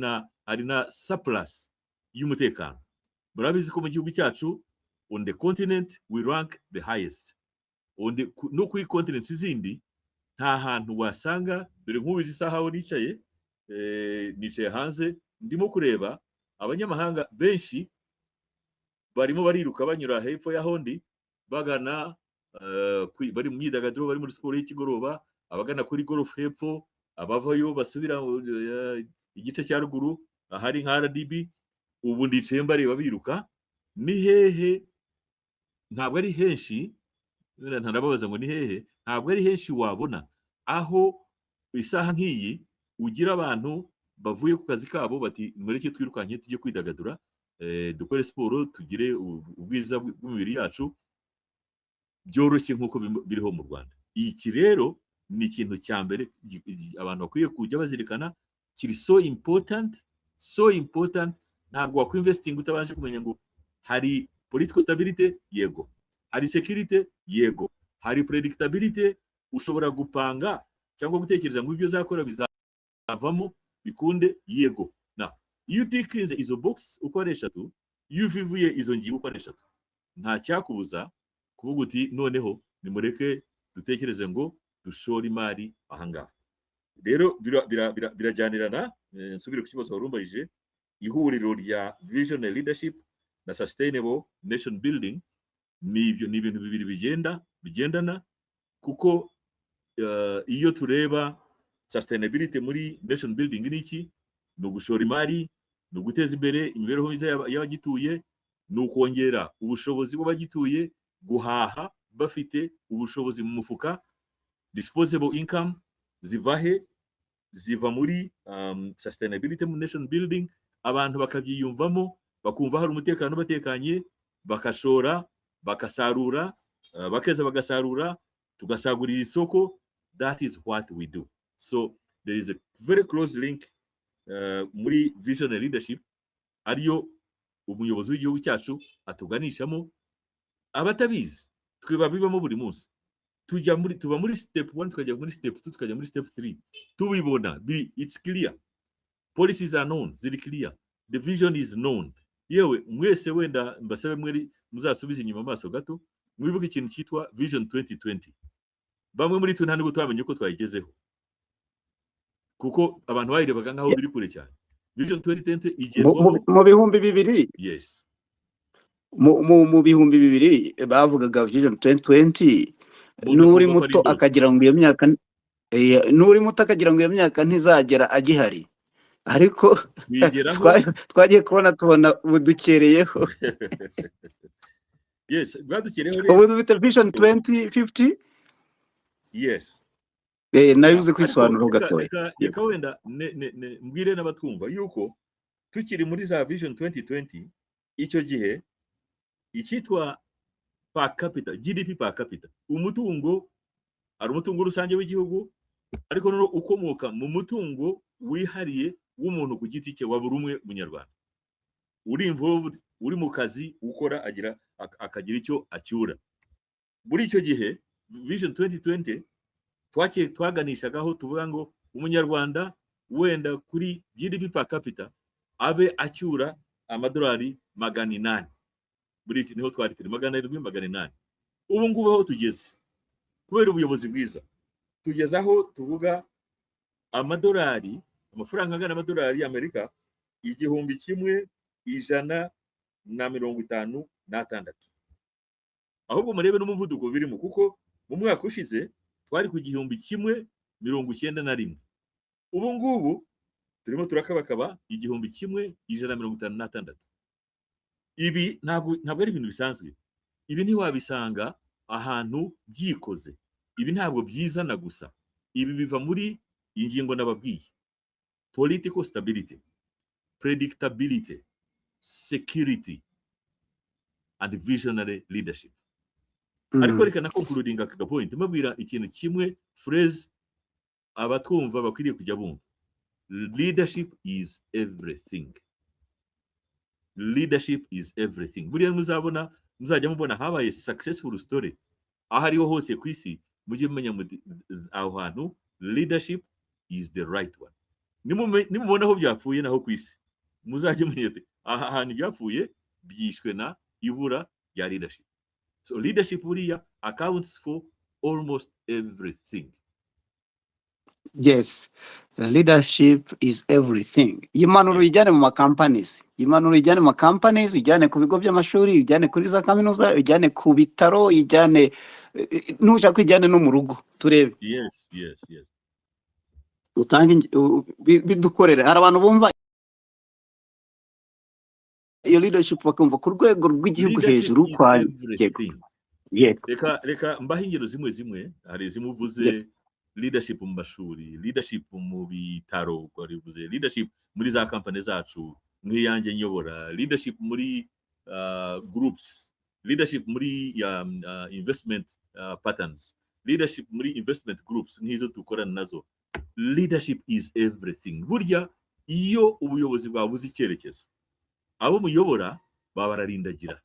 na surplus y'umutekano. Murabizi ko mu gihugu cyacu on the continent we rank the highest. No kuri continent zindi nta hantu wasanga, dore nk'ubizi isaha aho nicaye, nicaye hanze ndimo kureba abanyamahanga benshi barimo bariruka banyura hepfo ya hondi bagana bari mu myidagaduro, bari muri siporo y'ikigoroba, abagana kuri golf hepfo, abavayo basubira igice cya ruguru ahari nka RDB. Ubu ndicaye mbareba biruka. Ni hehe? Ntabwo ari henshi, ntanababaza ngo ni hehe, ntabwo ari henshi wabona aho isaha nk'iyi ugira abantu bavuye ku kazi kabo bati mureke twirukanye tujye kwidagadura, dukore siporo, tugire ubwiza bw'imibiri yacu byoroshye nk'uko biriho mu Rwanda. Iki rero ni ikintu cya mbere abantu bakwiye kujya bazirikana, kiri so important. Ntabwo wakwinvesting utabanje kumenya ngo hari political stability, yego, hari security, yego, hari predictability, ushobora gupanga cyangwa gutekereza ngo ibyo uzakora bizavamo bikunde, yego. Na iyo utikinze izo box uko ari eshatu, iyo uvivuye izo ngingo uko ari eshatu, nta cyakubuza kuvuga uti noneho nimureke dutekereze ngo dushore imari ahangaha. Rero birajyanirana. Nsubire ku kibazo warumbayije, ihuriro rya visionary leadership na sustainable nation building ni ibintu bibiri bigendana, kuko iyo tureba sustainability muri nation building niki, ni ugushora imari, ni uguteza imbere imibereho myiza y'abagituye, ni ukongera ubushobozi bw'abagituye guhaha bafite ubushobozi mu mufuka, disposable income ziva he, ziva muri sustainability mu nation building, abantu bakabyiyumvamo, bakumva hari umutekano batekanye, bakashora, bakasarura, bakeza bagasarura, tugasagurira isoko. That is what we do. So there is a very close link muri visionary leadership, ariyo umuyobozi w'igihugu cyacu atuganishamo. Abatabizi twe babibamo buri munsi, tuva muri step 1 tukajya muri step 2 tukajya muri step 3, tubibona, it's clear, policies are known, ziri clear, the vision is known. Yewe mwese wenda mbasabe mweri muzasubiza inyuma amaso gato, mwibuke ikintu cyitwa vision 2020. Bamwe muri twe nta nubwo twamenye ko twayigezeho, kuko abantu bayirebaga nkaho biri kure cyane. Vision 2020 igerwaho mu bihumbi bibiri. Yes, mu bihumbi bibiri bavugaga vision 2020, n'uri muto akagira ngo iyo myaka ntizagera agihari, ariko twagiye tubona budukereyeho. Yes, bwadukereyeho ubu dufite vision 2050. Yes, nayo uzi kwisobanura gatoya. Reka wenda mbwire n'abatwumva yuko tukiri muri za vision 2020, icyo gihe icyitwa per capita, GDP per capita, umutungo ari umutungo rusange w'igihugu, ariko no ukomoka mu mutungo wihariye w'umuntu ku giti cye wa buri umwe munyarwanda, uri involved, uri mu kazi ukora, akagira icyo acyura. Muri icyo gihe vision 2020 twaganishagaho tuvuga ngo umunyarwanda wenda kuri GDP per capita abe acyura amadolari 800. Muri iki niho twari turi 700-800. Ubu ngubu aho tugeze kubera ubuyobozi bwiza, tugeze aho tuvuga amadolari, amafaranga angana amadolari y'Amerika 1156. Ahubwo murebe n'umuvuduko birimo, kuko mu mwaka ushize twari ku 1191. Ubu ngubu turimo turakabakaba 1156. Ibi ntabwo ari ibintu bisanzwe. Ibi ntiwabisanga ahantu byikoze. Ibi ntabwo byizana gusa. Ibi biva muri ingingo nababwiye: political stability, predictability, security and visionary leadership. Ariko reka na concluding aka point mbabwira ikintu kimwe, phrase abatwumva bakwiriye kujya bumva: leadership is everything. Leadership is everything. Buriya muzajya mubona habaye successful story aho ariho hose ku isi, mujye mumenya aho hantu leadership is the right one. Nimubona aho byapfuye naho ku isi, muzajye mumenya aha hantu byapfuye byishwe na ibura rya leadership. So leadership buriya accounts for almost everything. Yes, leadership is everything. Yimanuru ijyane mu companies, ijyane ku bigo by'amashuri, ijyane kuri za kaminuza, ijyane ku bitaro, ijyane nushaka ijyane no mu rugo turebe. Yes. Utange bidukorere. Hari abantu bumva iyo leadership bakumva ku rwego rw'igihugu hejuru kwa reka mbaho ingero zimwe, hari zimuvuze leadership mu mashuri, leadership mu bitaro, leadership muri za company zacu nk'iyanjye nyobora, leadership muri groups, leadership muri investment patterns, leadership muri investment groups nk'izo dukorana nazo. Leadership is everything. Burya iyo ubuyobozi bwabuze icyerekezo, abo muyobora babararindagira.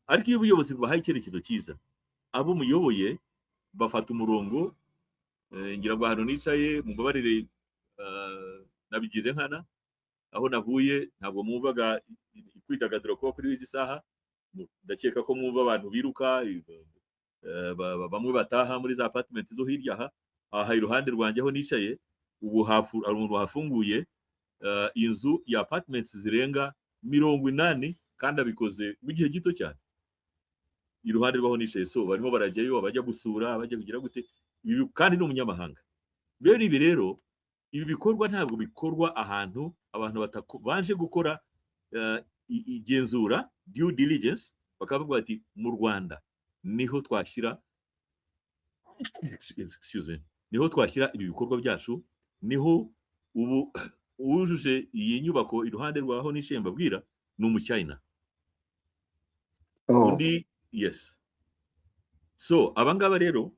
Ariko iyo ubuyobozi bubahaye icyerekezo cyiza, abo muyoboye bafata umurongo. Ngira ngo hano nicaye mubabarire, nabigize nkana aho navuye, ntabwo mwumvaga kwidagadura kuba kuri izi saha. Ndakeka ko mwumva abantu biruka, bamwe bataha muri za apartment zo hirya aha iruhande rwanjye aho nicaye. Ubu hari umuntu wahafunguye inzu ya apartments zirenga 80 kandi abikoze mu gihe gito cyane iruhande rwaho nicaye. So barimo barajyayo, abajya gusura, abajya kugira gute. kandi ni umunyamahanga. Rero ibi rero ibi bikorwa ntabwo bikorwa ahantu abantu batabanje gukora igenzura due diligence, bakavuga bati mu Rwanda niho twashyira niho twashyira ibi bikorwa byacu, niho ubu wujuje iyi nyubako iruhande rwaho n'ishyamba mbabwira ni umucyayina. Undi yes. So abangaba rero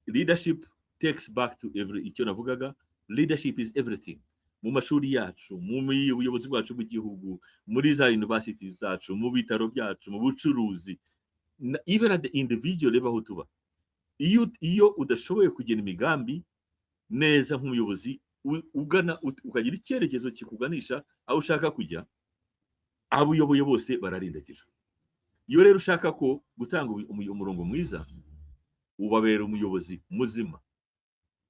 leadership takes back to icyo navugaga, leadership is everything. Mu mashuri yacu, mu buyobozi bwacu bw'igihugu, muri za university zacu, mu bitaro byacu, mu bucuruzi, even at the individual level aho tuba. Iyo udashoboye kugena imigambi neza nk'umuyobozi ugana ukagira icyerekezo kikuganisha aho ushaka kujya, abo uyoboye bose bararindagije. Iyo rero ushaka ko gutanga umurongo mwiza, ubabera umuyobozi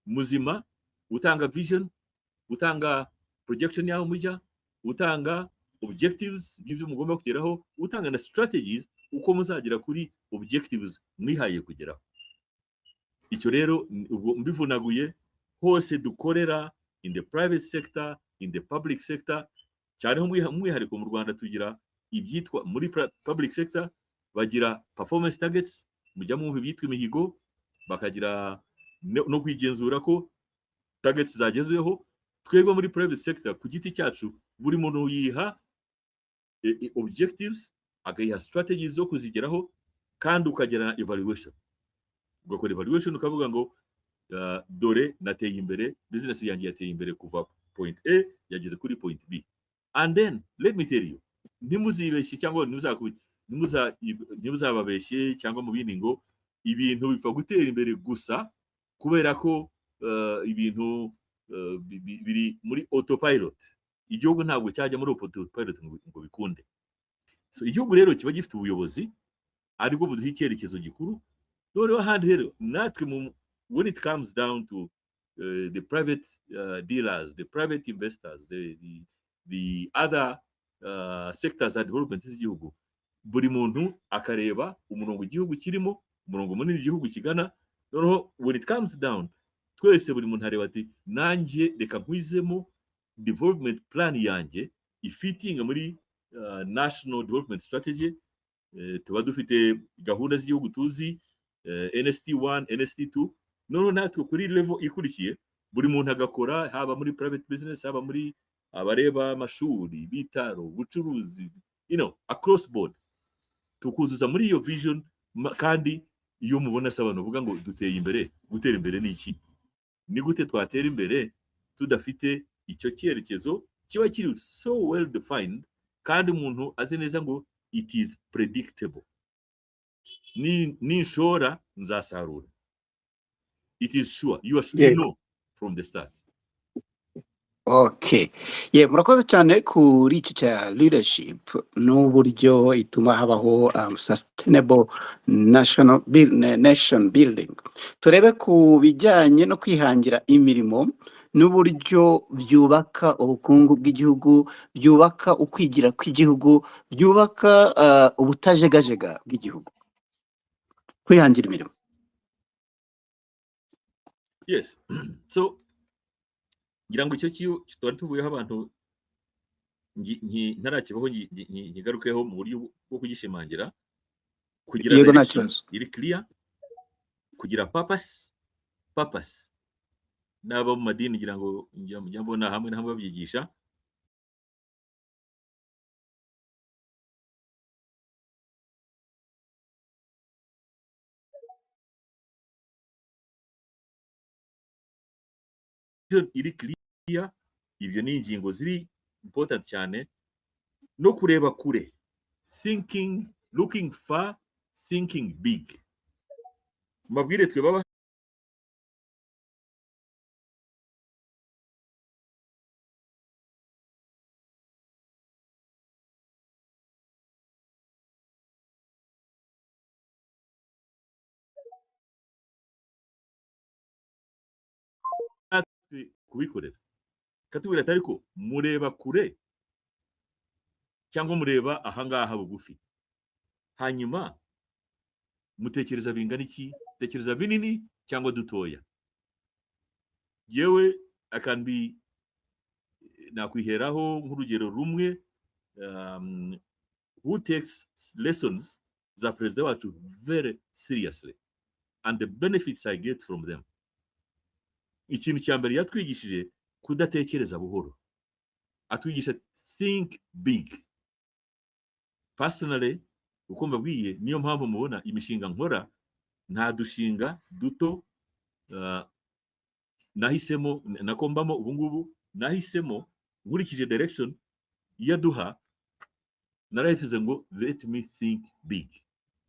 muzima, utanga vision, utanga projection yaho mujya, utanga objectives by'ibyo mugomba kugeraho, utanga na strategies uko muzagera kuri objectives mwihaye kugeraho. Icyo rero ubwo mbivunaguye hose dukorera, in the private sector, in the public sector, cyane umwihariko mu Rwanda tugira ibyitwa muri public sector bagira performance targets, mujya mwumva ibyitwa imihigo, bakagira no kwigenzura ko targets zagezeho. Twebwe muri private sector ku giti cyacu buri muntu yiha objectives, akayiha strategies zo kuzigeraho, kandi ukagera evaluation. Ugakora evaluation ukavuga ngo dore nateye imbere, business yanjye yateye imbere kuva point A yageze kuri point B. And then let me tell you, ntimuzibeshye cyangwa ntimuzababeshye cyangwa mu bindi ngo ibintu bipfa gutera imbere gusa kubera ko ibintu biri muri autopilot. Igihugu ntabwo cyajya muri autopilot ngo bikunde. So igihugu rero kiba gifite ubuyobozi aribwo buduha icyerekezo gikuru. Noneho ahandi rero natwe when it comes down to the private dealers, the private investors, the other sectors za development z'igihugu, buri muntu akareba umurongo igihugu kirimo, umurongo munini igihugu kigana. Noneho when it comes down, twese buri muntu areba ati nanjye reka nkwizemo development plan yanjye ifitinga muri national development strategy. Tuba dufite gahunda z'igihugu tuzi, NST1, NST2. Noneho natwe kuri level ikurikiye buri muntu agakora, haba muri private business, haba muri abareba amashuri, bitaro, bucuruzi, across board, tukuzuza muri iyo vision. Kandi iyo mubona abantu bavuga ngo duteye imbere, gutera imbere ni iki? Ni gute twatera imbere tudafite icyo cyerekezo kiba kiri so well defined, kandi umuntu azi neza ngo it is predictable. Nishora nzasarura. It is sure. You know from the start. Okay. Murakoze cyane kuri iki cya leadership n'uburyo ituma habaho sustainable nation building. Turebe ku bijyanye no kwihangira imirimo n'uburyo byubaka ubukungu bw'igihugu, byubaka ukwigira kw'igihugu, byubaka ubutajegajega bw'igihugu. Kwihangira imirimo. Yes. So ngira ngo icyo twari tuvuyeho abantu ntarakibaho nkigarukeho mu buryo bwo kugishimangira, kugira iri clear, kugira purpose. N'abo mu madini ngira ngo njya mbona hamwe na hamwe babyigisha. Iri clear, ibyo ni ingingo ziri important cyane, no kureba kure, thinking, looking far, thinking big. Mabwire twe baba kubikorera, katubwira ati ariko mureba kure cyangwa mureba ahangaha bugufi, hanyuma mutekereza bingana iki, tekereza binini cyangwa dutoya. yewe akanbi nakwiheraho nk'urugero rumwe, who takes lessons za perezida wacu very seriously and the benefits I get from them. Ikintu cya mbere yatwigishije kudatekereza buhoro, atwigisha think big. Personally uko mbabwiye niyo mpamvu mubona imishinga nkora nta dushinga duto nahisemo nakombamo ubu ngubu, nahisemo nkurikije direction yaduha, narayifuze ngo let me think big,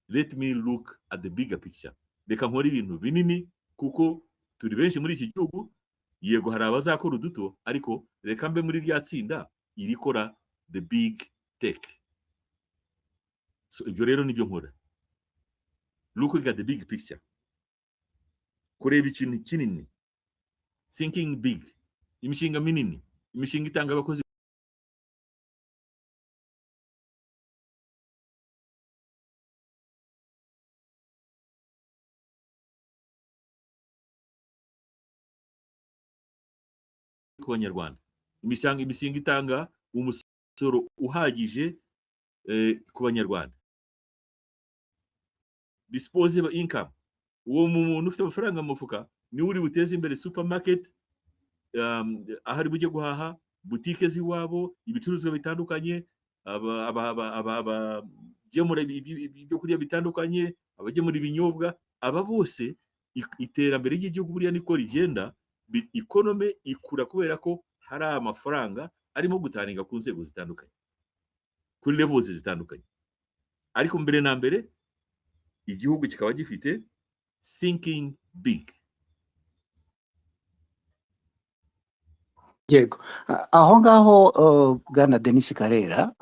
let me look at the bigger picture. Reka nkora ibintu binini kuko turi benshi muri iki gihugu, yego hari abazakora uduto, ariko reka mbe muri rya tsinda irikora the big tech. So ibyo rero nibyo nkora, looking at the big picture, kureba ikintu kinini, thinking big, imishinga minini, imishinga itanga abakozi ku Banyarwanda, imishinga itanga umusoro uhagije ku Banyarwanda, disposable income. Uwo muntu ufite amafaranga mu mufuka niwe uri buteze imbere supermarket, ahari bujye guhaha, butike z'iwabo, ibicuruzwa bitandukanye, abagemura ibyo kurya bitandukanye, abagemura ibinyobwa, aba bose iterambere ry'igihugu buriya niko rigenda. Economy ikura kubera ko hari amafaranga arimo gutaninga ku nzego zitandukanye, kuri levels zitandukanye. Ariko mbere na mbere igihugu kikaba gifite thinking big. Yego, aho ngaho bwana Denis Karera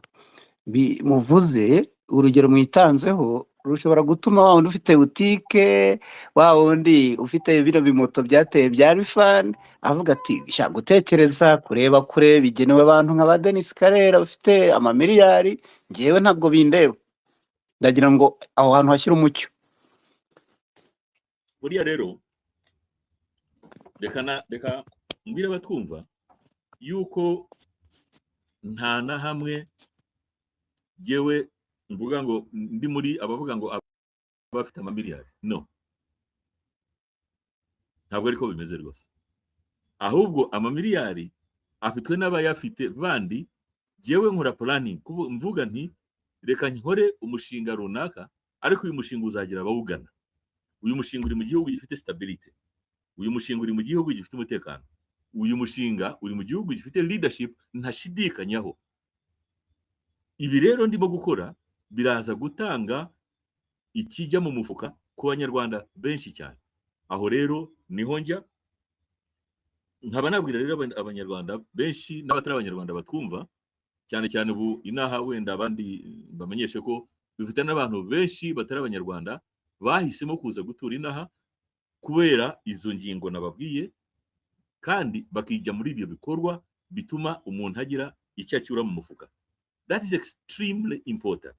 muvuze urugero mwitanzeho rushobora gutuma wa wundi ufite butike, wa wundi ufite bino bimoto byateye bya rifani avuga ati shaka gutekereza kureba kure, bigenewe abantu nka ba Denis Karera bafite amamiliyari, ngewe ntabwo bindeba. Ndagira ngo aho hantu hashyira umucyo. Buriya rero reka mbwira abatwumva yuko nta na hamwe yewe mvuga ngo ndi muri abavuga ngo abafite amamiliyari, no, ntabwo ariko bimeze rwose. Ahubwo amamiliyari afitwe n'abayafite bandi. Yewe nkora planning, mvuga nti reka nkore umushinga runaka, ariko uyu mushinga uzagira abawugana. Uyu mushinga uri mu gihugu gifite stability, uyu mushinga uri mu gihugu gifite umutekano, uyu mushinga uri mu gihugu gifite leadership ntashidikanyaho. Ibi rero ndimo gukora biraza gutanga ikijya mu mufuka ku Banyarwanda benshi cyane. Aho rero niho njya, nkaba nabwira rero Abanyarwanda benshi n'abatari Abanyarwanda batwumva, cyane cyane ubu inaha, wenda abandi bamenyeshe ko dufite n'abantu benshi batari Abanyarwanda bahisemo kuza gutura inaha kubera izo ngingo nababwiye, kandi bakijya muri ibyo bikorwa bituma umuntu agira icyo acyura mu mufuka. That is extremely important.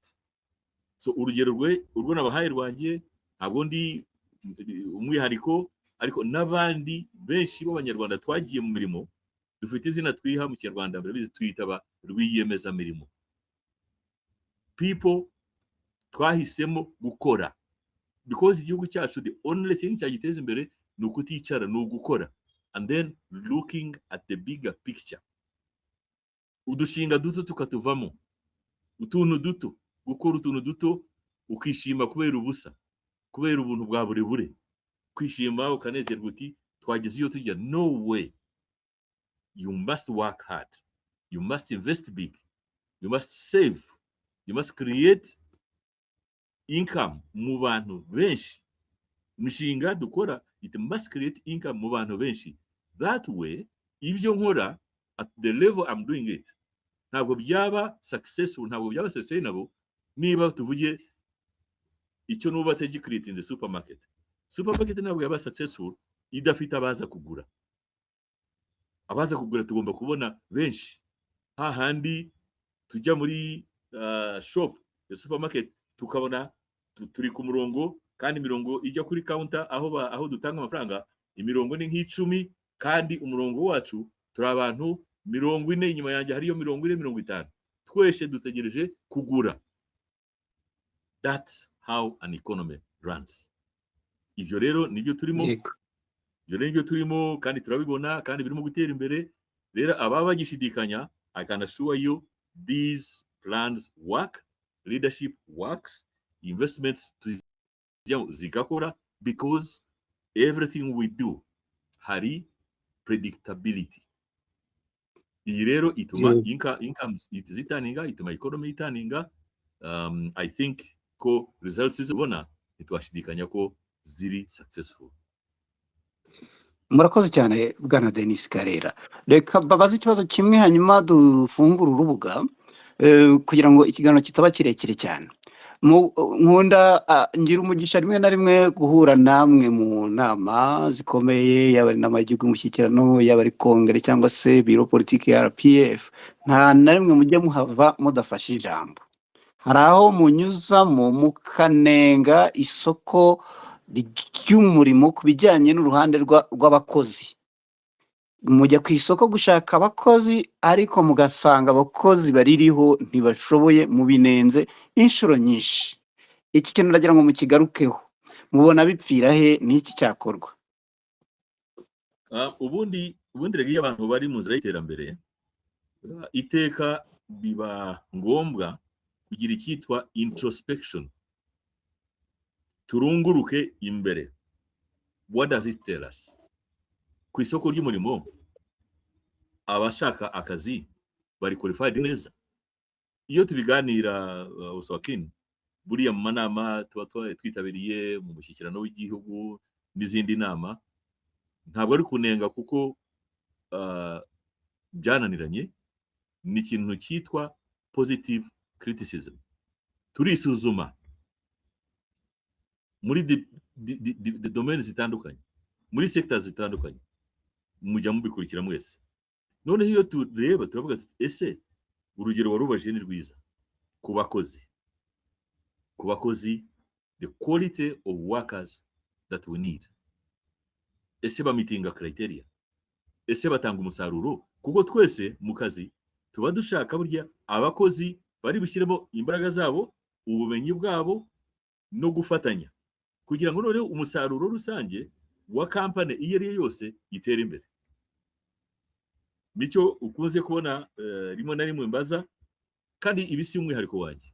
So urugero urwo nabahaye rwanjye ntabwo ndi umwihariko, ariko n'abandi benshi b'Abanyarwanda twagiye mu mirimo, dufite izina twiha mu Kinyarwanda barabizi, twitaba rwiyemezamirimo. People twahisemo gukora, because igihugu cyacu the only thing cyagiteza imbere ni ukuticara, ni ugukora, and then looking at the bigger picture. Udushinga duto tukatuvamo, utuntu duto, gukora utuntu duto ukishima kubera ubusa, kubera ubuntu bwa buri, kwishima ukanezerwa uti twageze iyo tujya. No way. You must work hard, you must invest big, you must save, you must create income mu bantu benshi. Imishinga dukora it must create income mu bantu benshi. That way ibyo nkora at the level I'm doing it ntabwo byaba successful, ntabwo byaba sustainable niba tuvuge icyo nubatse gicreate in the supermarket. Supermarket ntabwo yaba successful idafite abaza kugura. Abaza kugura tugomba kubona benshi. Hahandi tujya muri shop ya supermarket tukabona turi ku murongo, kandi imirongo ijya kuri counter aho dutanga amafaranga, imirongo ni nk'icumi, kandi umurongo wacu turi abantu 40, inyuma yanjye hariyo 40, 50, twese dutegereje kugura. That's how an economy runs. Ibyo rero nibyo turimo, yego ibyo rero nibyo turimo kandi turabibona kandi birimo gutera imbere. Rero ababa bagishidikanya, I can assure you these plans work, leadership works, investments zigakora, because everything we do hari predictability. Iyi rero ituma yego incomes zitaninga, ituma economy itaninga. I think ko results zibona ntitwashidikanya ko ziri successful. murakoze cyane bwana Denis Karera. Reka babaze ikibazo kimwe hanyuma dufungura urubuga kugira ngo ikiganiro kitaba kirekire cyane. Nkunda ngira umugisha rimwe na rimwe guhura namwe mu nama zikomeye, yaba ari inama y'igihugu y'umushyikirano, yaba ari kongere cyangwa se biro politiki ya RPF. Nta na rimwe mujya muhava mudafashe ijambo. Hari aho munyuzamo mukanenga isoko ry'umurimo ku bijyanye n'uruhande rw'abakozi. Mujya ku isoko gushaka abakozi ariko mugasanga abakozi baririho ntibashoboye, mubinenze inshuro nyinshi. Iki kintu ndagira ngo mukigarukeho, mubona bipfira he, n'iki cyakorwa? Ubundi rero iyo abantu bari mu nzira y'iterambere, iteka biba ngombwa kugira icyitwa introspection. Turunguruke imbere. What does it tell us? Ku isoko ry'umurimo, abashaka akazi bari qualified neza. Iyo tubiganira Oswakin, buriya mu manama tuba twitabiriye mu mushyikirano w'igihugu n'izindi nama, ntabwo ari kunenga kuko byananiranye. Ni ikintu cyitwa positive criticism. Turisuzuma muri the domains zitandukanye, muri sectors zitandukanye, mujya mubikurikira mwese. Noneho iyo tureba turavuga ese urugero warubajije ni rwiza ku bakozi, the quality of workers that we need. Ese bamitinga criteria, ese batanga umusaruro, kuko twese mu kazi tuba dushaka burya abakozi bari bushyiremo imbaraga zabo, ubumenyi bwabo no gufatanya kugira ngo noneho umusaruro rusange wa company iyo ari yo yose itera imbere. Nicyo ukunze kubona rimwe na rimwe mbaza, kandi ibi si umwihariko wanjye.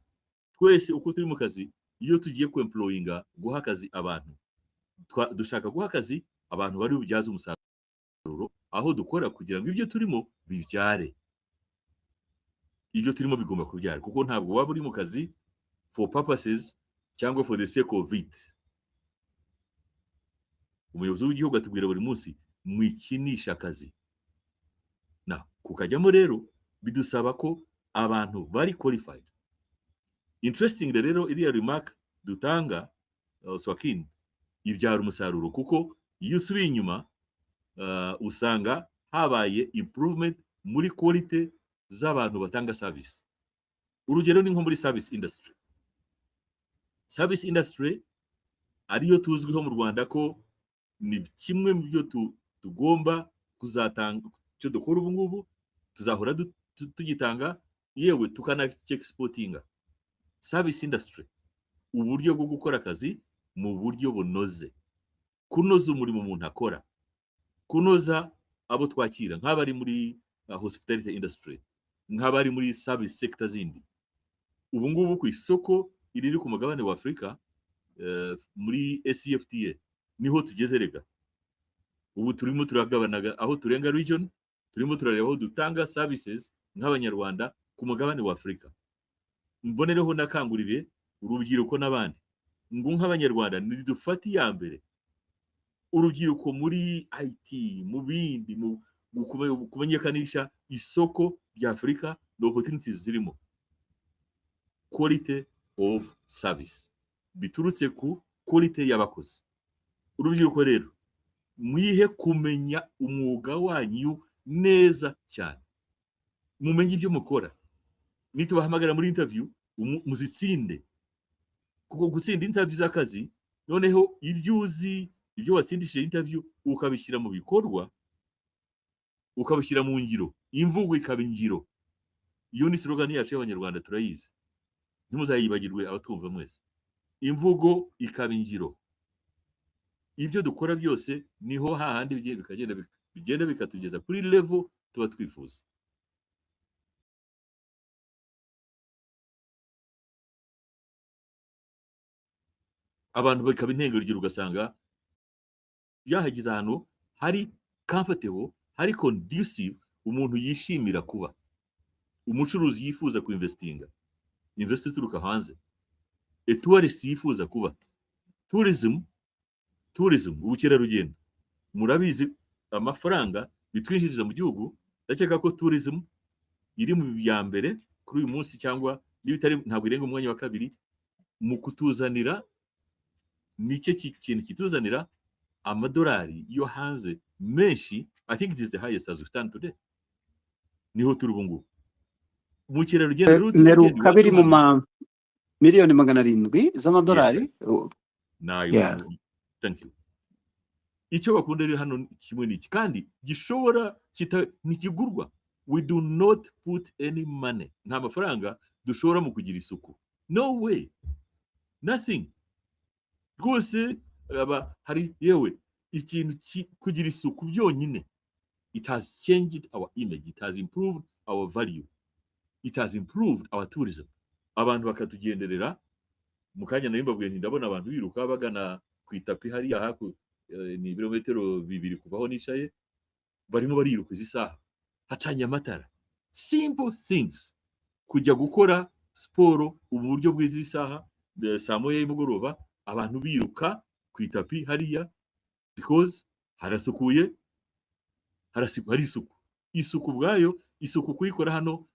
Twese uko turi mu kazi, iyo tugiye ku employinga, guha akazi abantu, dushaka guha akazi abantu bari bubyaze umusaruro aho dukora kugira ngo ibyo turimo bibyare. Ibyo turimo bigomba kubyara, kuko ntabwo waba uri mu kazi for purposes cyangwa for the sake of it. Umuyobozi w'igihugu atubwira buri munsi mwikinisha akazi. Na kukajyamo rero bidusaba ko abantu bari qualified. Interesting rero iriya remark dutanga Swakin ibyara umusaruro, kuko iyo usubiye inyuma usanga habaye improvement muri quality z'abantu batanga service. Urugero ni nko muri service industry. Service industry ariyo tuzwiho mu Rwanda ko ni kimwe mu byo tugomba kuzatanga, cyo dukora ubu ngubu tuzahora tugitanga, yewe tukana-exportinga. Service industry, uburyo bwo gukora akazi mu buryo bunoze, kunoza umurimo umuntu akora, kunoza abo twakira, nk'abari muri hospitality industry, nk'abari muri service sector zindi. Ubu ngubu ku isoko iriri ku mugabane wa Afurika, muri SCFTA niho tugeze rega. Ubu turimo turagabanaga aho turenga region, turimo turareba aho dutanga services nk'abanyarwanda ku mugabane wa Afurika. Mbonereho nakangurire urubyiruko n'abandi ngo nk'abanyarwanda nidufate iya mbere, urubyiruko muri IT, mu bindi, mu kumenyekanisha isoko rya Afurika na opportunities zirimo. Quality of service biturutse ku quality y'abakozi. Urubyiruko rero mwihe kumenya umwuga wanyu neza cyane, mumenye ibyo mukora. Nitubahamagara muri interview muzitsinde, kuko gutsinda interview z'akazi, noneho ibyo uzi, ibyo watsindishije interview ukabishyira mu bikorwa, ukabushyira mu ngiro, imvugo ikaba ingiro. Iyo ni slogan yacu y'Abanyarwanda turayizi, ntimuzayibagirwe abatwumva mwese. Imvugo ikaba ingiro. Ibyo dukora byose niho hahandi bigenda bikatugeza kuri level tuba twifuza. Abantu bakaba intengero ugasanga byahagize ahantu hari comfortable, hari conducive, umuntu yishimira kuba, umucuruzi yifuza kuinvestinga, invest ituruka hanze, tourist yifuza kuba, tourism, ubukerarugendo. Murabizi amafaranga bitwinjiriza mu gihugu, ndakeka ko tourism iri mu bya mbere kuri uyu munsi, cyangwa ntabwo irenga umwanya wa kabiri mu kutuzanira, nicyo kintu kituzanira amadolari yo hanze menshi. I think it is the highest as we stand today. Niho turi ubu ngubu. Umukerarugendo neruka biri mu miliyoni 700 z'amadolari. Nayo, thank you. Icyo bakunda rero hano kimwe n'iki, kandi gishobora ntikigurwa. We do not put any money, nta mafaranga dushora mu kugira isuku. No way, nothing. Rwose hari yewe ikintu kugira isuku byonyine, it has changed our image, it has improved our value, it has improved our tourism. Abantu bakatugenderera mu kanya nari mbabwiye nti ndabona abantu biruka bagana ku itapi hariya haku ni ibirometero 2 kuva aho nicaye, barimo bariruka izi saha, hacanye amatara. Simple things. Kujya gukora siporo ubu buryo bw'izi saha saa moya y'umugoroba, abantu biruka ku itapi hariya because harasukuye, hari isuku. Isuku bwayo, isuku kuyikora hano